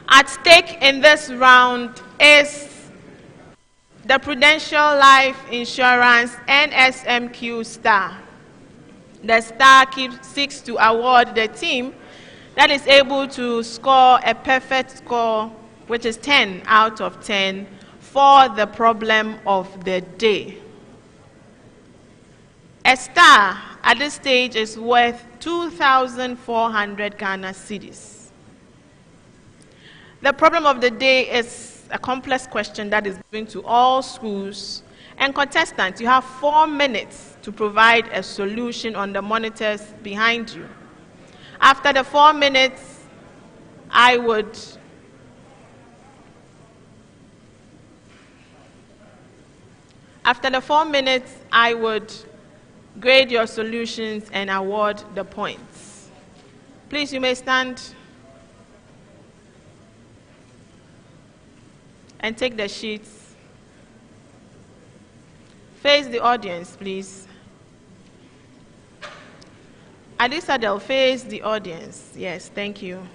At stake in this round is the Prudential Life Insurance NSMQ Star. The Star seeks to award the team that is able to score a perfect score, which is 10 out of 10, for the problem of the day. A star at this stage is worth 2,400 Ghana cedis. The problem of the day is a complex question that is given to all schools. And contestants, you have 4 minutes to provide a solution on the monitors behind you. After the 4 minutes, I would grade your solutions and award the points. Please, you may stand and take the sheets. Face the audience, please. Adisadel, face the audience. Yes, thank you.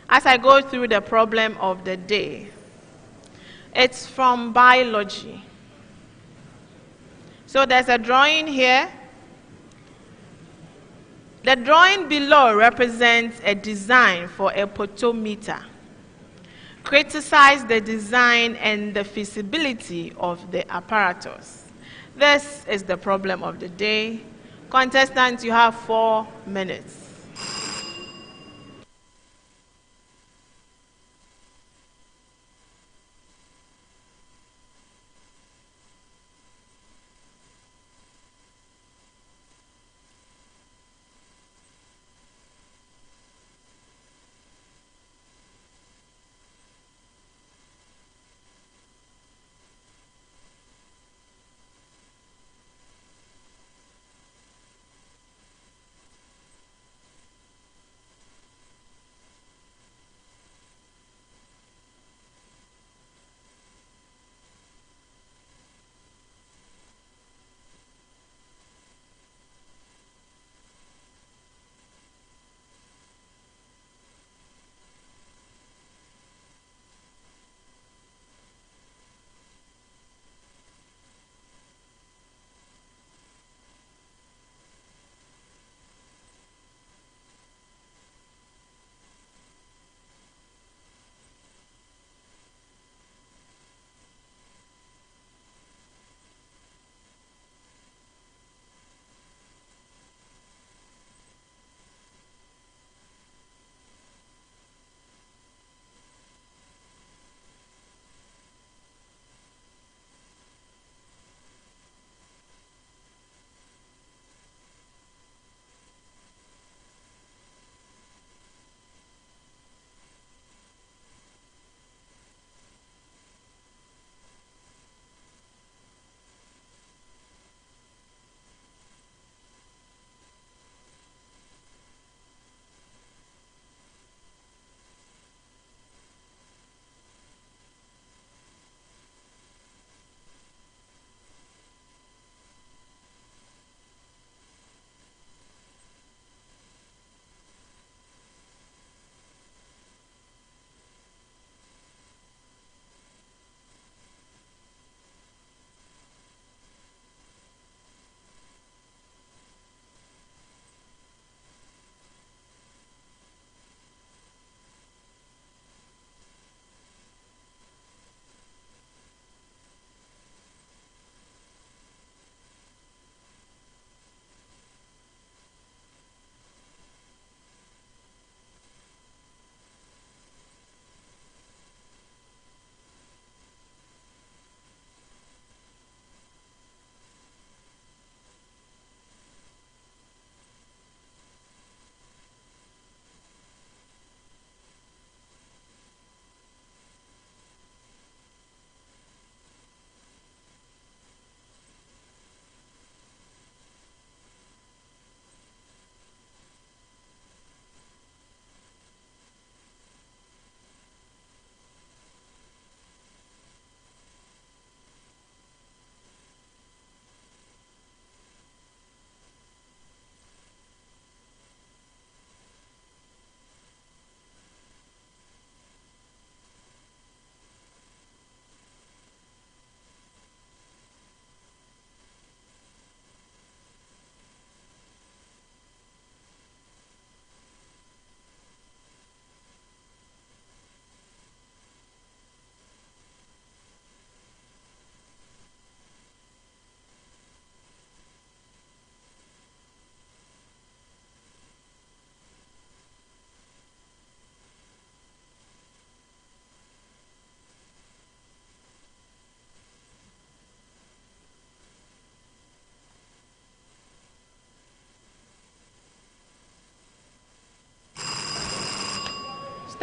As I go through the problem of the day, it's from biology. So there's a drawing here. The drawing below represents a design for a potometer. Criticize the design and the feasibility of the apparatus. This is the problem of the day. Contestants, you have 4 minutes.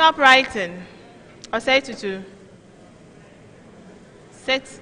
Stop writing. Osei Tutu. Sit.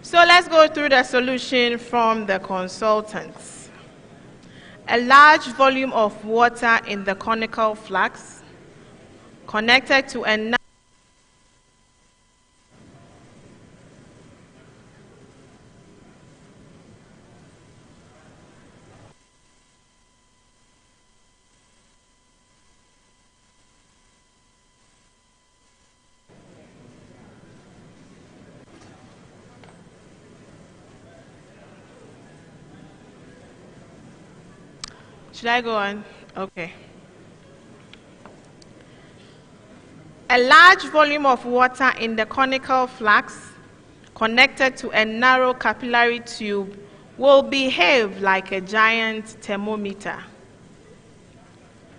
So let's go through the solution from the consultants. A large volume of water in the conical flask connected to a Should I go on? Okay. A large volume of water in the conical flask connected to a narrow capillary tube will behave like a giant thermometer.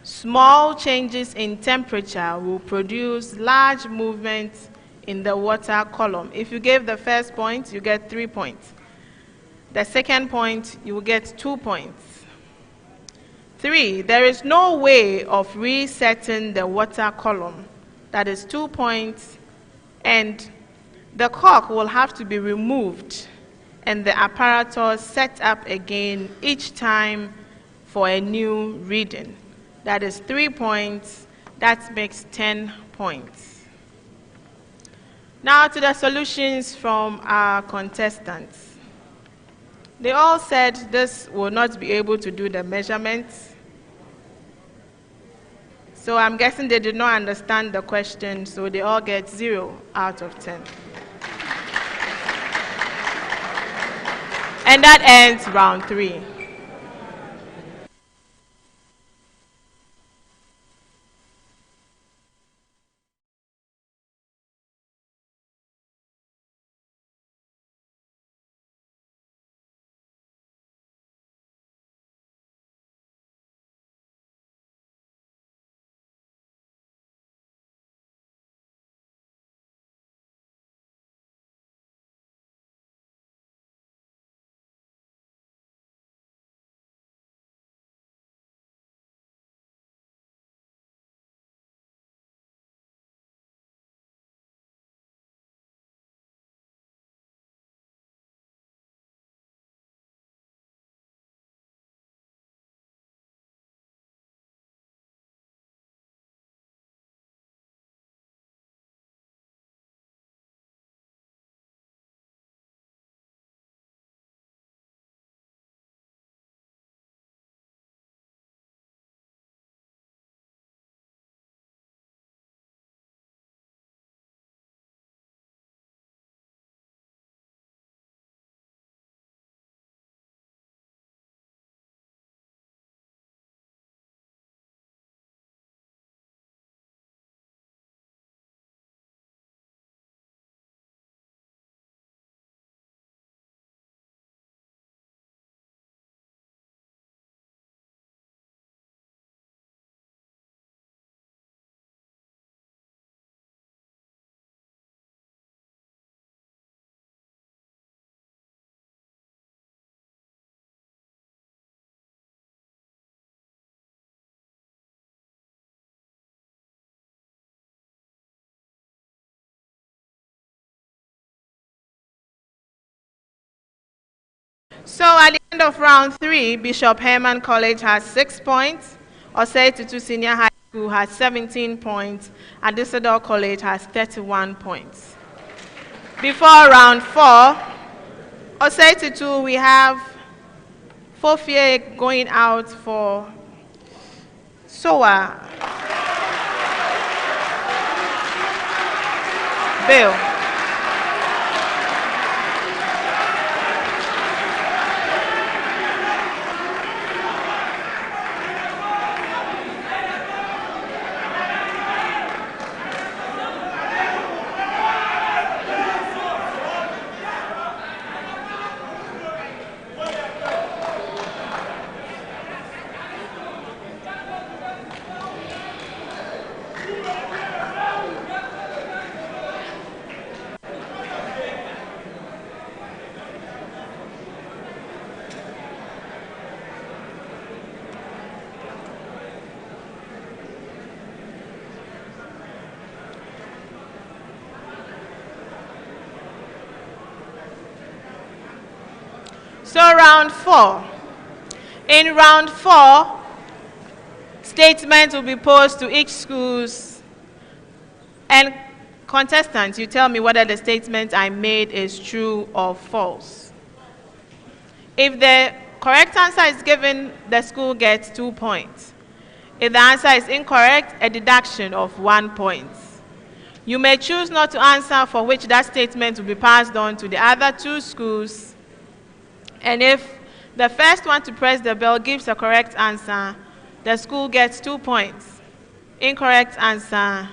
Small changes in temperature will produce large movements in the water column. If you gave the first point, you get 3 points. The second point, you will get 2 points. 3, there is no way of resetting the water column. That is 2 points. And the cork will have to be removed and the apparatus set up again each time for a new reading. That is 3 points. That makes 10 points. Now to the solutions from our contestants. They all said this will not be able to do the measurements. So I'm guessing they did not understand the question, so they all get 0 out of 10. And that ends round 3. So at the end of round 3, Bishop Herman College has 6 points. Osei Tutu Senior High School has 17 points. Adisadel College has 31 points. Before round 4, Osei Tutu, we have Fofie going out for Soa. Bill. So round 4. In round 4, statements will be posed to each schools, and contestants, you tell me whether the statement I made is true or false. If the correct answer is given, the school gets 2 points. If the answer is incorrect, a deduction of 1 point. You may choose not to answer, for which that statement will be passed on to the other 2 schools. And if the first one to press the bell gives a correct answer, the school gets 2 points. Incorrect answer,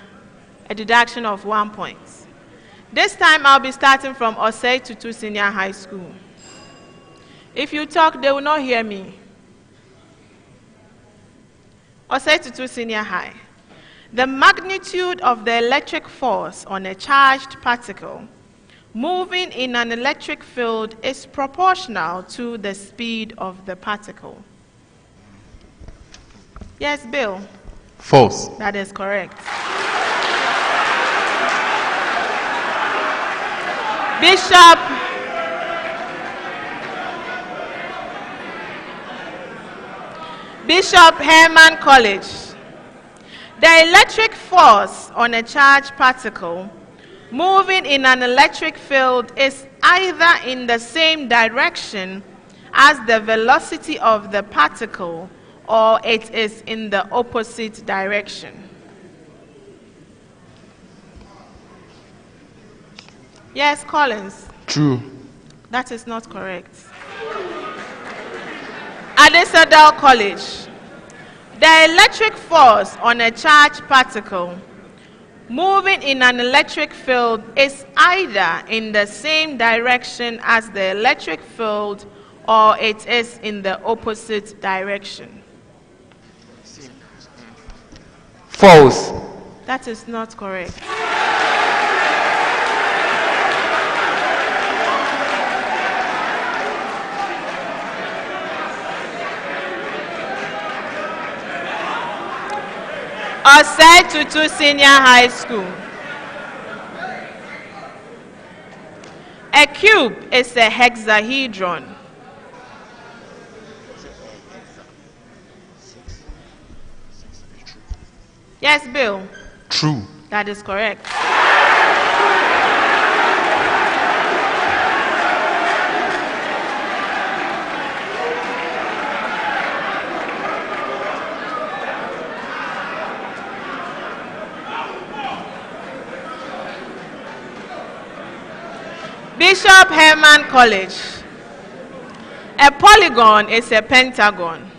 a deduction of 1 point. This time I'll be starting from Osei Tutu Senior High School. If you talk, they will not hear me. Osei Tutu Senior High. The magnitude of the electric force on a charged particle moving in an electric field is proportional to the speed of the particle. Yes, Bill? False. That is correct. Bishop Herman College. The electric force on a charged particle moving in an electric field is either in the same direction as the velocity of the particle, or it is in the opposite direction. Yes, Collins? True. That is not correct. Adisadel College. The electric force on a charged particle moving in an electric field is either in the same direction as the electric field, or it is in the opposite direction. False. That is not correct. Osei Tutu Senior High School. A cube is a hexahedron. Yes, Bill? True. That is correct. Bishop Herman College. A polygon is a pentagon.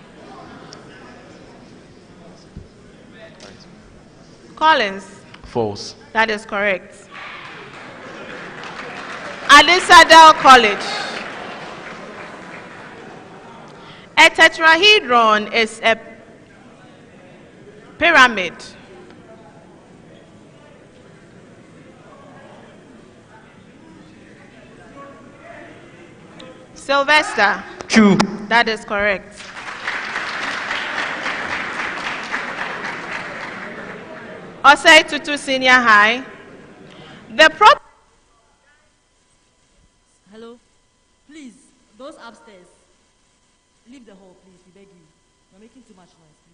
Collins. False. That is correct. Adisadel College. A tetrahedron is a pyramid. Sylvester. True. That is correct. Osei Tutu Senior High. The Hello. Please, those upstairs, beg you. You're making too much noise, please.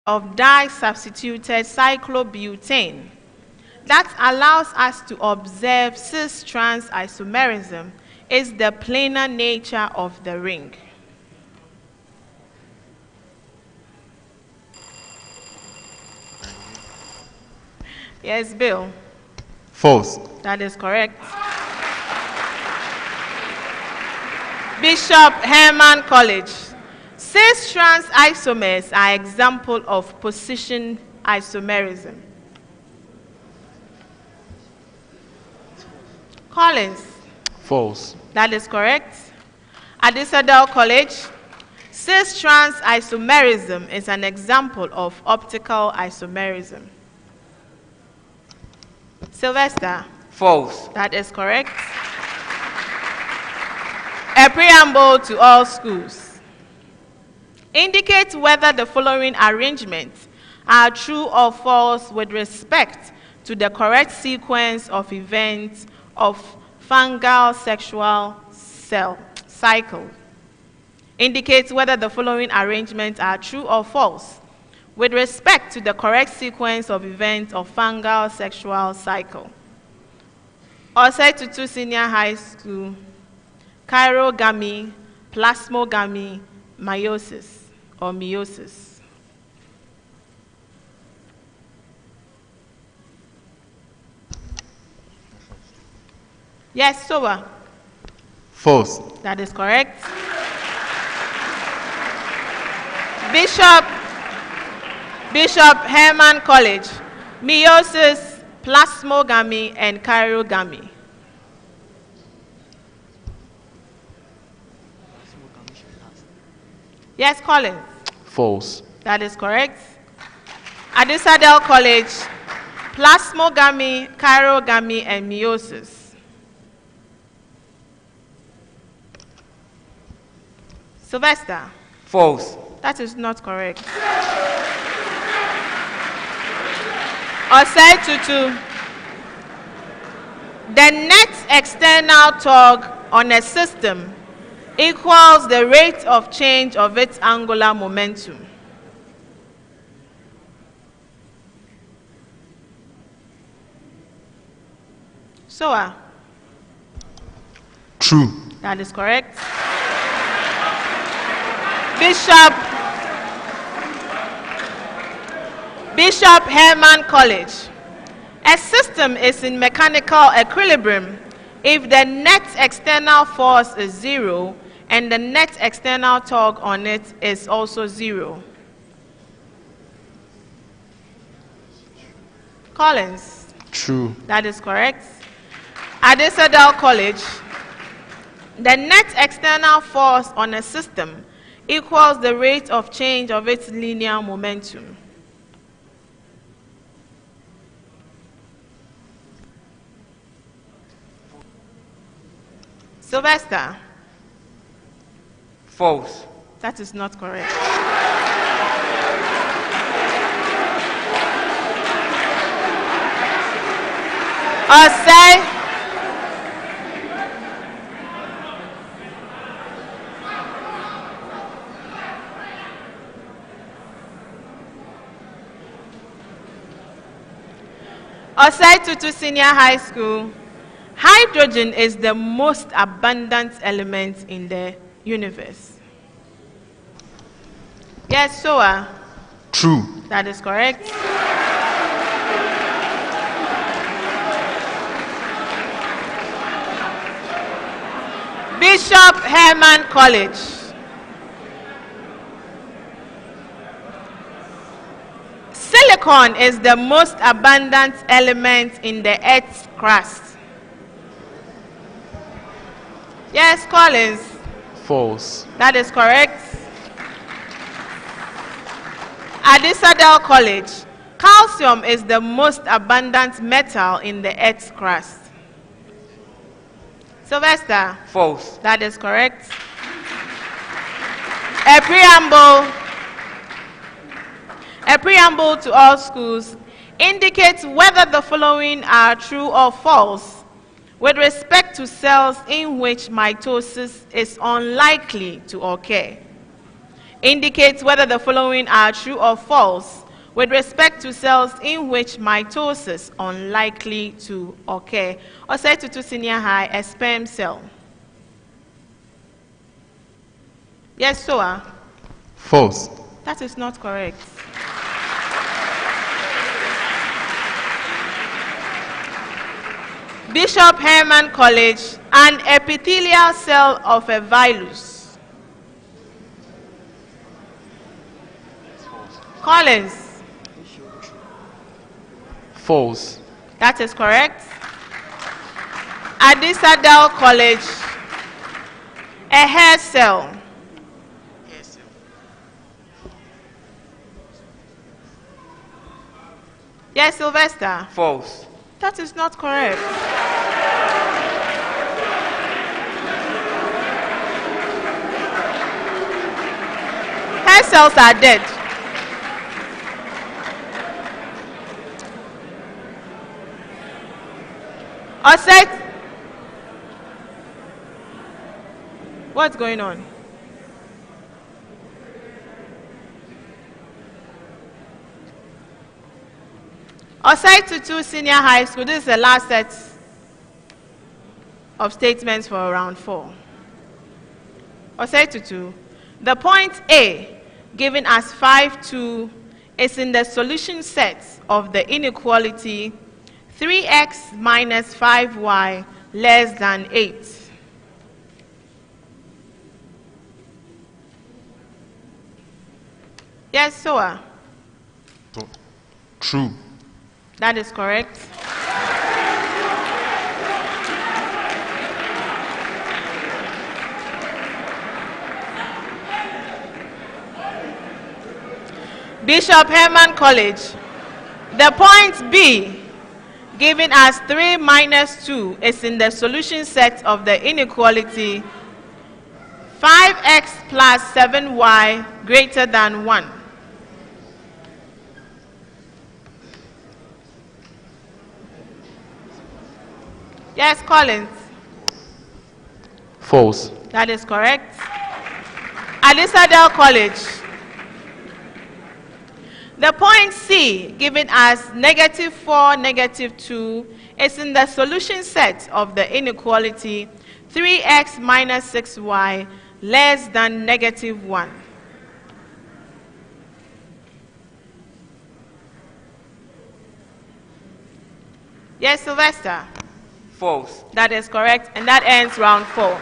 Of di-substituted cyclobutane that allows us to observe cis-trans isomerism is the planar nature of the ring. Yes, Bill. False. That is correct. Bishop Herman College. Cis-trans isomers are example of position isomerism. Collins. False. That is correct. Adisadel College. Cis-trans isomerism is an example of optical isomerism. Sylvester. False. That is correct. A preamble to all schools. Indicate whether the following arrangements are true or false with respect to the correct sequence of events of fungal sexual cell cycle. Indicate whether the following arrangements are true or false with respect to the correct sequence of events of fungal sexual cycle. Osei Tutu Senior High School, chirogamy, plasmogamy, meiosis or meiosis. Yes, Soba. False. That is correct. Bishop Herman College, meiosis, plasmogamy, and chirogamy. Yes, Colin. False. That is correct. Adisadel College, plasmogamy, chirogamy, and meiosis. Sylvester. False. That is not correct. Osei Tutu. The net external torque on a system equals the rate of change of its angular momentum. Soa. True. That is correct. Bishop Herman College. A system is in mechanical equilibrium if the net external force is 0 and the net external torque on it is also 0. Collins. True. That is correct. Adisadel College. The net external force on a system equals the rate of change of its linear momentum. Sylvester. False. That is not correct. Osei. Osei Tutu Senior High School. Hydrogen is the most abundant element in the universe. Yes, Soa. True. That is correct. Bishop Herman College. Silicon is the most abundant element in the Earth's crust. Yes, Collins. False. That is correct. Adisadel College. Calcium is the most abundant metal in the Earth's crust. Sylvester. False. That is correct. A preamble to all schools indicates whether the following are true or false with respect to cells in which mitosis is unlikely to occur. Indicates whether the following are true or false with respect to cells in which mitosis unlikely to occur. Osei Tutu Senior High, a sperm cell. Yes, Soa. False. That is not correct. Bishop Herman College, an epithelial cell of a villus. Collins. False. That is correct. Adisadel College, a hair cell. Yes, Sylvester. False. That is not correct. Hair cells are dead. Osei. What's going on? Osei Tutu Senior High School, this is the last set of statements for round 4. Osei Tutu, the point A, given as 5-2, is in the solution set of the inequality 3x minus 5y less than 8. Yes, Soa. True. That is correct. Bishop Herman College. The point B, given as 3 minus 2, is in the solution set of the inequality 5x plus 7y greater than 1. Yes, Collins. False. That is correct. Adisadel College. The point C, given as -4, -2, is in the solution set of the inequality 3x minus 6y less than -1. Yes, Sylvester? False. That is correct, and that ends round 4.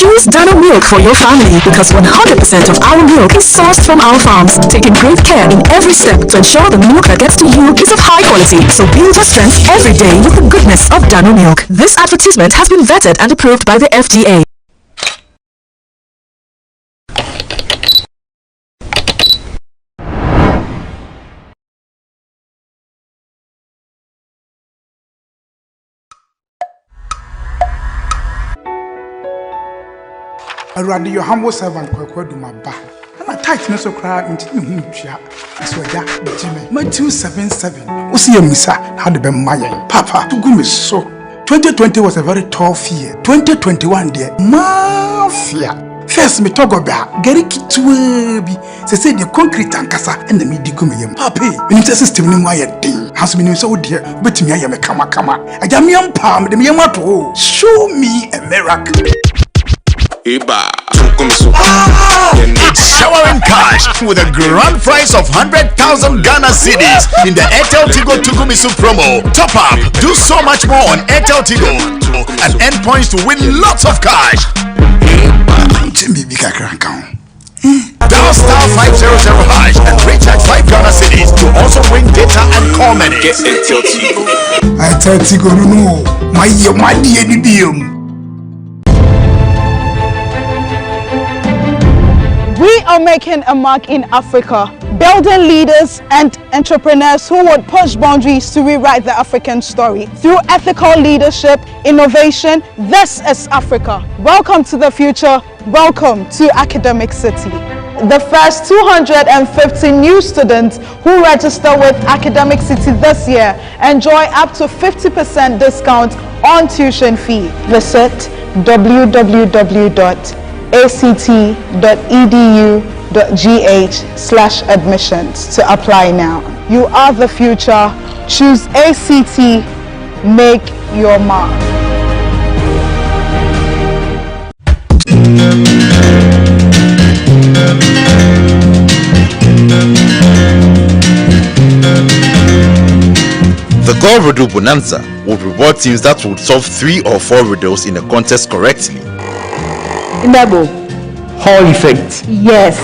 Choose Dano Milk for your family because 100% of our milk is sourced from our farms, taking great care in every step to ensure the milk that gets to you is of high quality. So build your strength every day with the goodness of Dano Milk. This advertisement has been vetted and approved by the FDA. Awurade your humble servant Kwakwadu Maba. Na tight no so cry nti ne hu ntwa. Aso ya Jimmy. Matthew 7:7. Osi emisa na de be mayen. Papa, to go me so. 2020 was a very tough year. 2021 there. Mafia. First me togo ba. Gari kitwe bi. Se the concrete ankasa na me di go me yam. Papa, me system ni mu aye den. Haso me ni so de betimi aye me kama. Aja me ampa me de me yam ato. Show me a miracle. It's showering cash with a grand prize of 100,000 Ghana cedis in the Airtel Tigo Tugumisu promo. Top up, do so much more on Airtel Tigo and earn points to win lots of cash. Dial star 500 hash and recharge 5 Ghana cedis to also win data and call minutes. Get Airtel Tigo. Airtel Tigo no, my dear. We are making a mark in Africa, building leaders and entrepreneurs who would push boundaries to rewrite the African story. Through ethical leadership, innovation, this is Africa. Welcome to the future. Welcome to Academic City. The first 250 new students who register with Academic City this year enjoy up to 50% discount on tuition fee. Visit act.edu.gh/admissions to apply now. You are the future. Choose ACT. Make your mark. The God Riddle Bonanza would reward teams that would solve 3 or 4 riddles in a contest correctly. Nebo. Hall effect. Yes.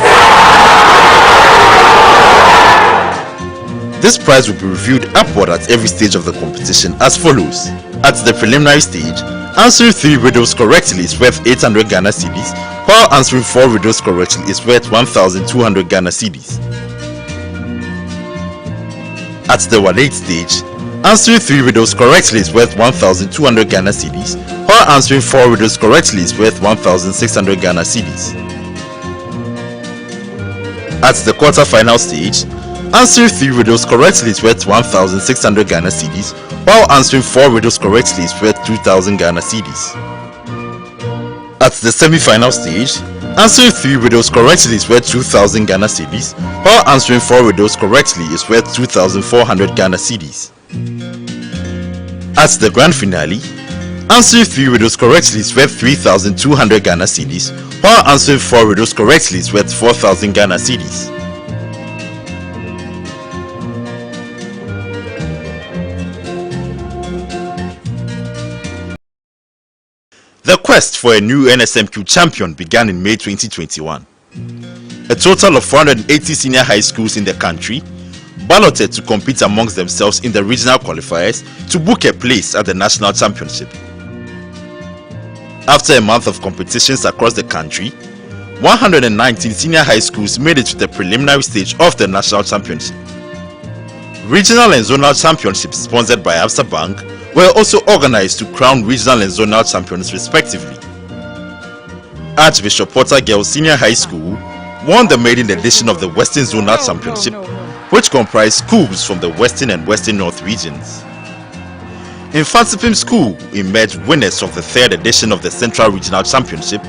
This prize will be reviewed upward at every stage of the competition as follows. At the preliminary stage, answering 3 riddles correctly is worth 800 Ghana cedis, while answering 4 riddles correctly is worth 1,200 Ghana cedis. At the 1/8 stage, answering 3 riddles correctly is worth 1,200 Ghana cedis, while answering 4 riddles correctly is worth 1,600 Ghana cedis. At the quarter-final stage, answering 3 riddles correctly is worth 1,600 Ghana cedis, while answering 4 riddles correctly is worth 2,000 Ghana cedis. At the semi-final stage, answering 3 riddles correctly is worth 2,000 Ghana cedis, while answering 4 riddles correctly is worth 2,400 Ghana cedis. At the grand finale, answering 3 riddles correctly is worth 3,200 Ghana cedis, while answering 4 riddles correctly is worth 4,000 Ghana cedis. The quest for a new NSMQ champion began in May 2021. A total of 480 senior high schools in the country balloted to compete amongst themselves in the regional qualifiers to book a place at the national championship. After a month of competitions across the country, 119 senior high schools made it to the preliminary stage of the national championship. Regional and zonal championships sponsored by Absa Bank were also organized to crown regional and zonal champions respectively. Archbishop Potter Girls Senior High School won the maiden edition of the Western Zonal Championship, which comprised schools from the Western and Western North regions. Infantsipim School emerged winners of the 3rd edition of the Central Regional Championship,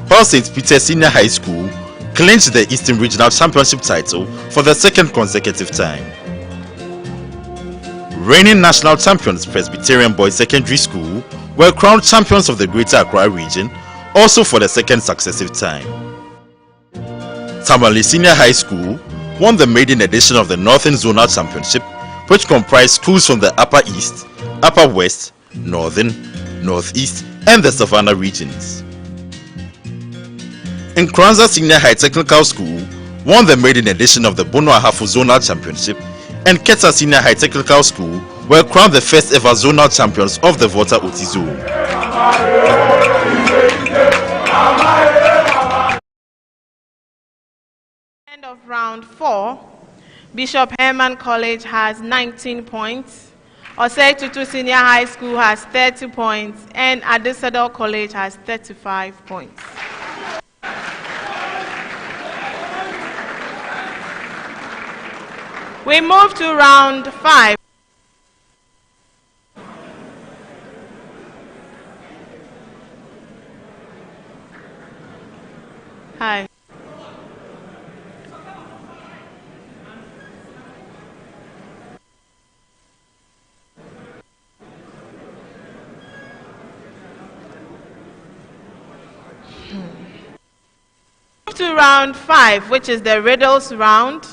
while St. Peter's Senior High School clinched the Eastern Regional Championship title for the 2nd consecutive time. Reigning national champions Presbyterian Boys Secondary School were crowned champions of the Greater Accra region, also for the 2nd successive time. Tamale Senior High School won the maiden edition of the Northern Zonal Championship, which comprised schools from the Upper East, Upper West, Northern, Northeast, and the Savannah regions. Nkranza Senior High Technical School won the maiden edition of the Bono Ahafo Zonal Championship, and Keta Senior High Technical School were crowned the first ever zonal champions of the Volta Oti Zone. End of round 4, Bishop Herman College has 19 points, Osei Tutu Senior High School has 30 points, and Adisadel College has 35 points. We move to round 5. Hi. Move to round 5, which is the riddles round.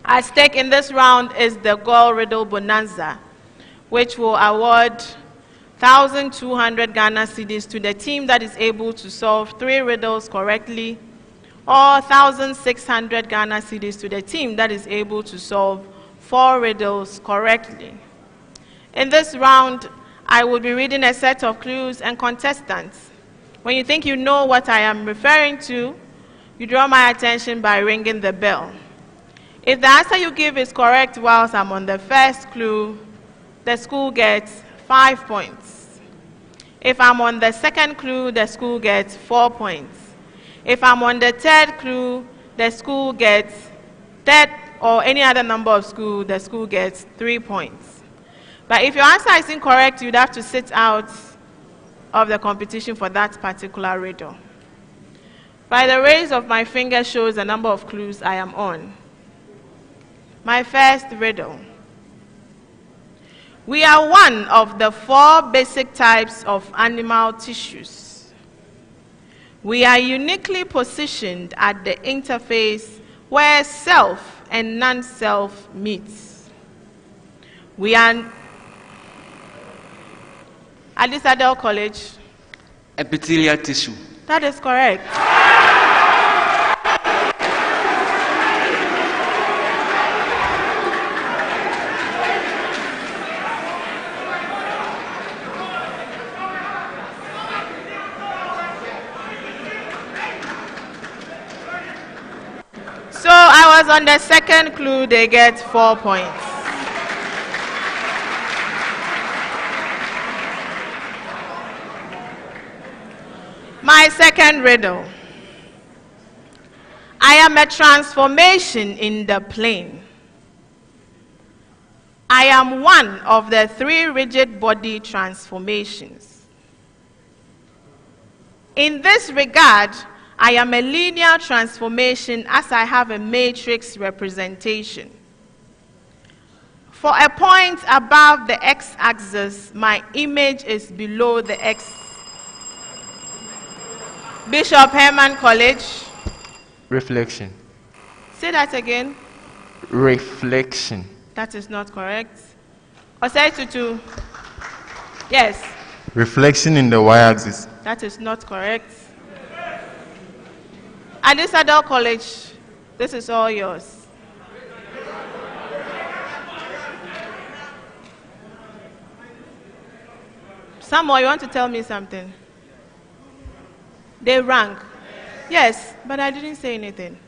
At stake in this round is the Goal Riddle Bonanza, which will award 1,200 Ghana cedis to the team that is able to solve 3 riddles correctly, or 1,600 Ghana cedis to the team that is able to solve 4 riddles correctly. In this round, I will be reading a set of clues and contestants. When you think you know what I am referring to, you draw my attention by ringing the bell. If the answer you give is correct whilst I'm on the first clue, the school gets 5 points. If I'm on the second clue, the school gets 4 points. If I'm on the third clue, the school gets or any other number of school, the school gets 3 points. But if your answer is incorrect, you'd have to sit out of the competition for that particular riddle. By the raise of my finger shows the number of clues I am on. My first riddle. We are one of the 4 basic types of animal tissues. We are uniquely positioned at the interface where self and non-self meets. We are Adisadel College. Epithelial tissue. That is correct. So I was on the second clue, they get 4 points. My second riddle. I am a transformation in the plane. I am one of the 3 rigid body transformations. In this regard, I am a linear transformation as I have a matrix representation. For a point above the x-axis, my image is below the x. Bishop Herman College. Reflection. Say that again. Reflection. That is not correct. Osei Tutu. Yes. Reflection in the y-axis. That is not correct. Adisadel College. This is all yours. Samuel, you want to tell me something? They rank. Yes, but I didn't say anything.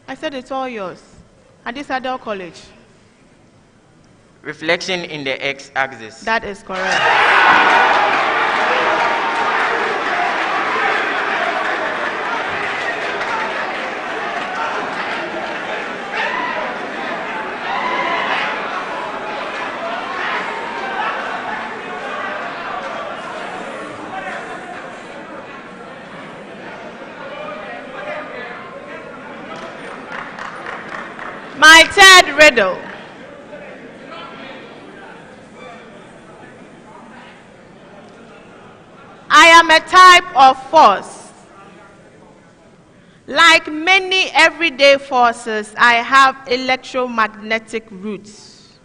I said it's all yours. Adisadel College. Reflection in the x-axis. That is correct. My third riddle. I am a type of force. Like many everyday forces, I have electromagnetic roots.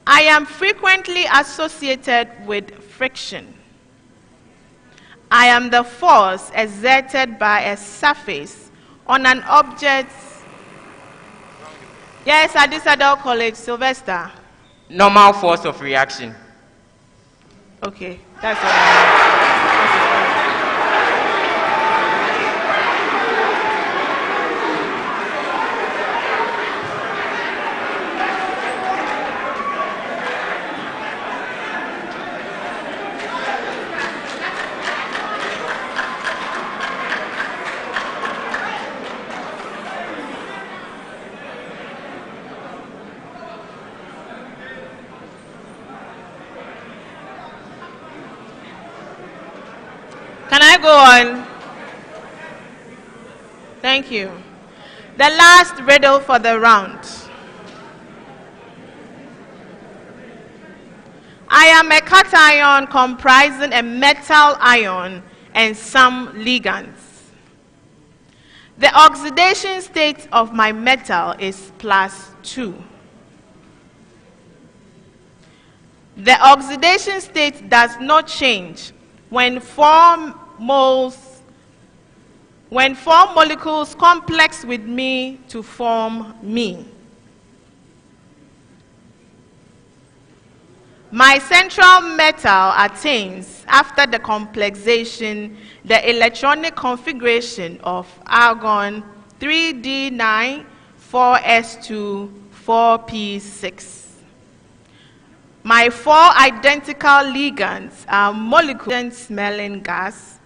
I am frequently associated with friction. I am the force exerted by a surface on an object. Yes, Adisadel College, Sylvester. Normal force of reaction. Okay, that's what I Can I go on? Thank you. The last riddle for the round. I am a cation comprising a metal ion and some ligands. The oxidation state of my metal is +2. The oxidation state does not change when 4 molecules complex with me to form me. My central metal attains, after the complexation, the electronic configuration of argon 3d9, 4s2, 4p6. My 4 identical ligands are molecules smelling gas,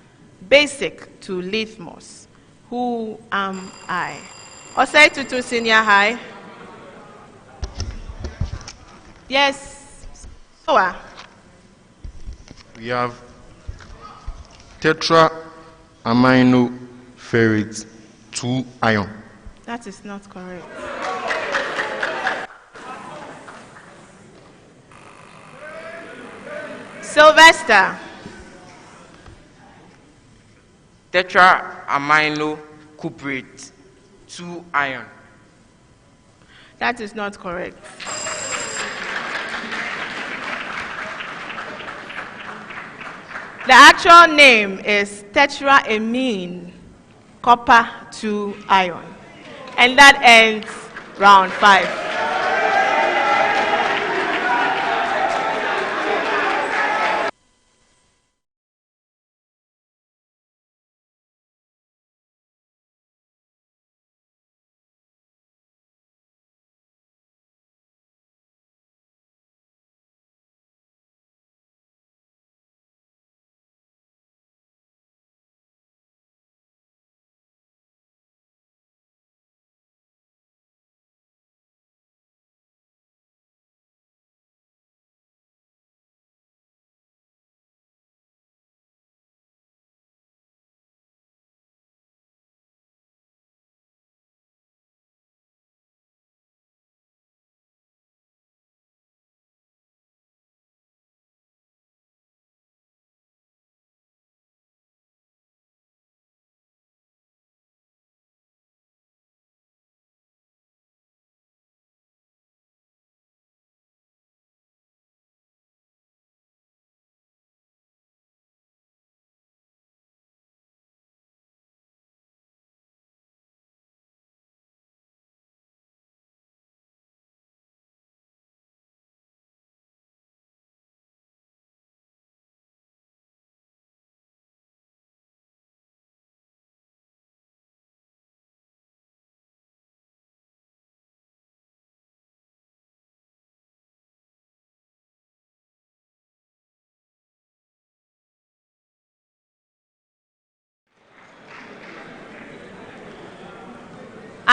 basic to litmus. Who am I? Osei Tutu Senior High. Yes. So, We have tetra amino ferrite 2 ion. that is not correct. Sylvester. Tetra amino cuprate 2 ion. That is not correct. The actual name is tetraamine copper 2 ion. And that ends round 5.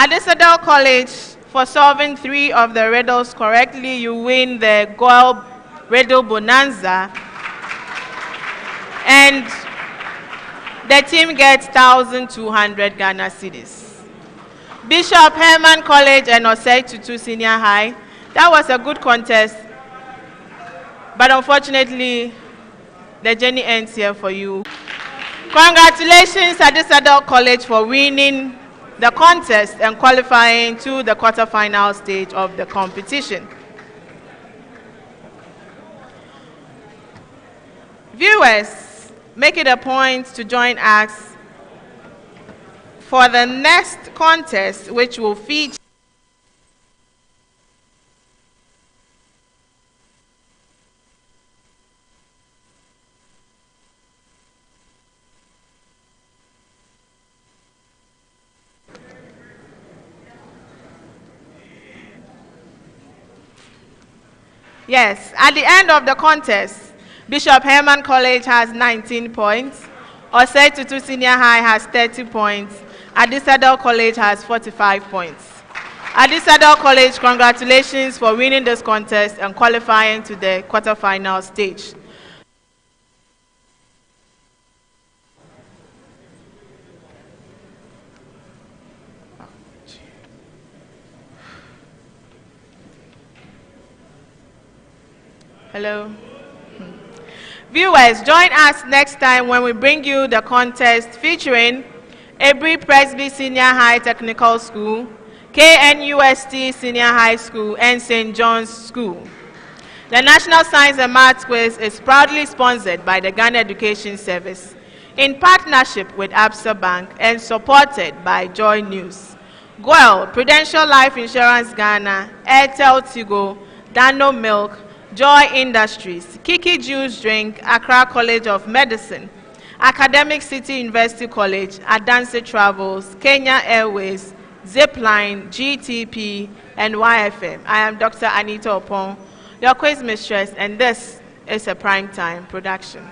Adisadel College, for solving 3 of the riddles correctly, you win the Goyle Riddle Bonanza. And the team gets 1,200 Ghana cedis. Bishop Herman College and Osei Tutu Senior High. That was a good contest, but unfortunately, the journey ends here for you. Congratulations, Adisadel College, for winning the contest and qualifying to the quarterfinal stage of the competition. Viewers, make it a point to join us for the next contest, which will feature Yes, at the end of the contest, Bishop Herman College has 19 points, Osei Tutu Senior High has 30 points, Adisadel College has 45 points. Adisadel College, congratulations for winning this contest and qualifying to the quarterfinal stage. Hello. Viewers, join us next time when we bring you the contest featuring Abri Presby Senior High Technical School, KNUST Senior High School, and St. John's School. The National Science and Maths Quiz is proudly sponsored by the Ghana Education Service in partnership with Absa Bank and supported by Joy News, Goyle, Prudential Life Insurance Ghana, Airtel Tigo, Dano Milk, Joy Industries, Kiki Juice Drink, Accra College of Medicine, Academic City University College, Adanse Travels, Kenya Airways, Zipline, GTP, and YFM. I am Dr. Anita Opon, your quiz mistress, and this is a primetime production.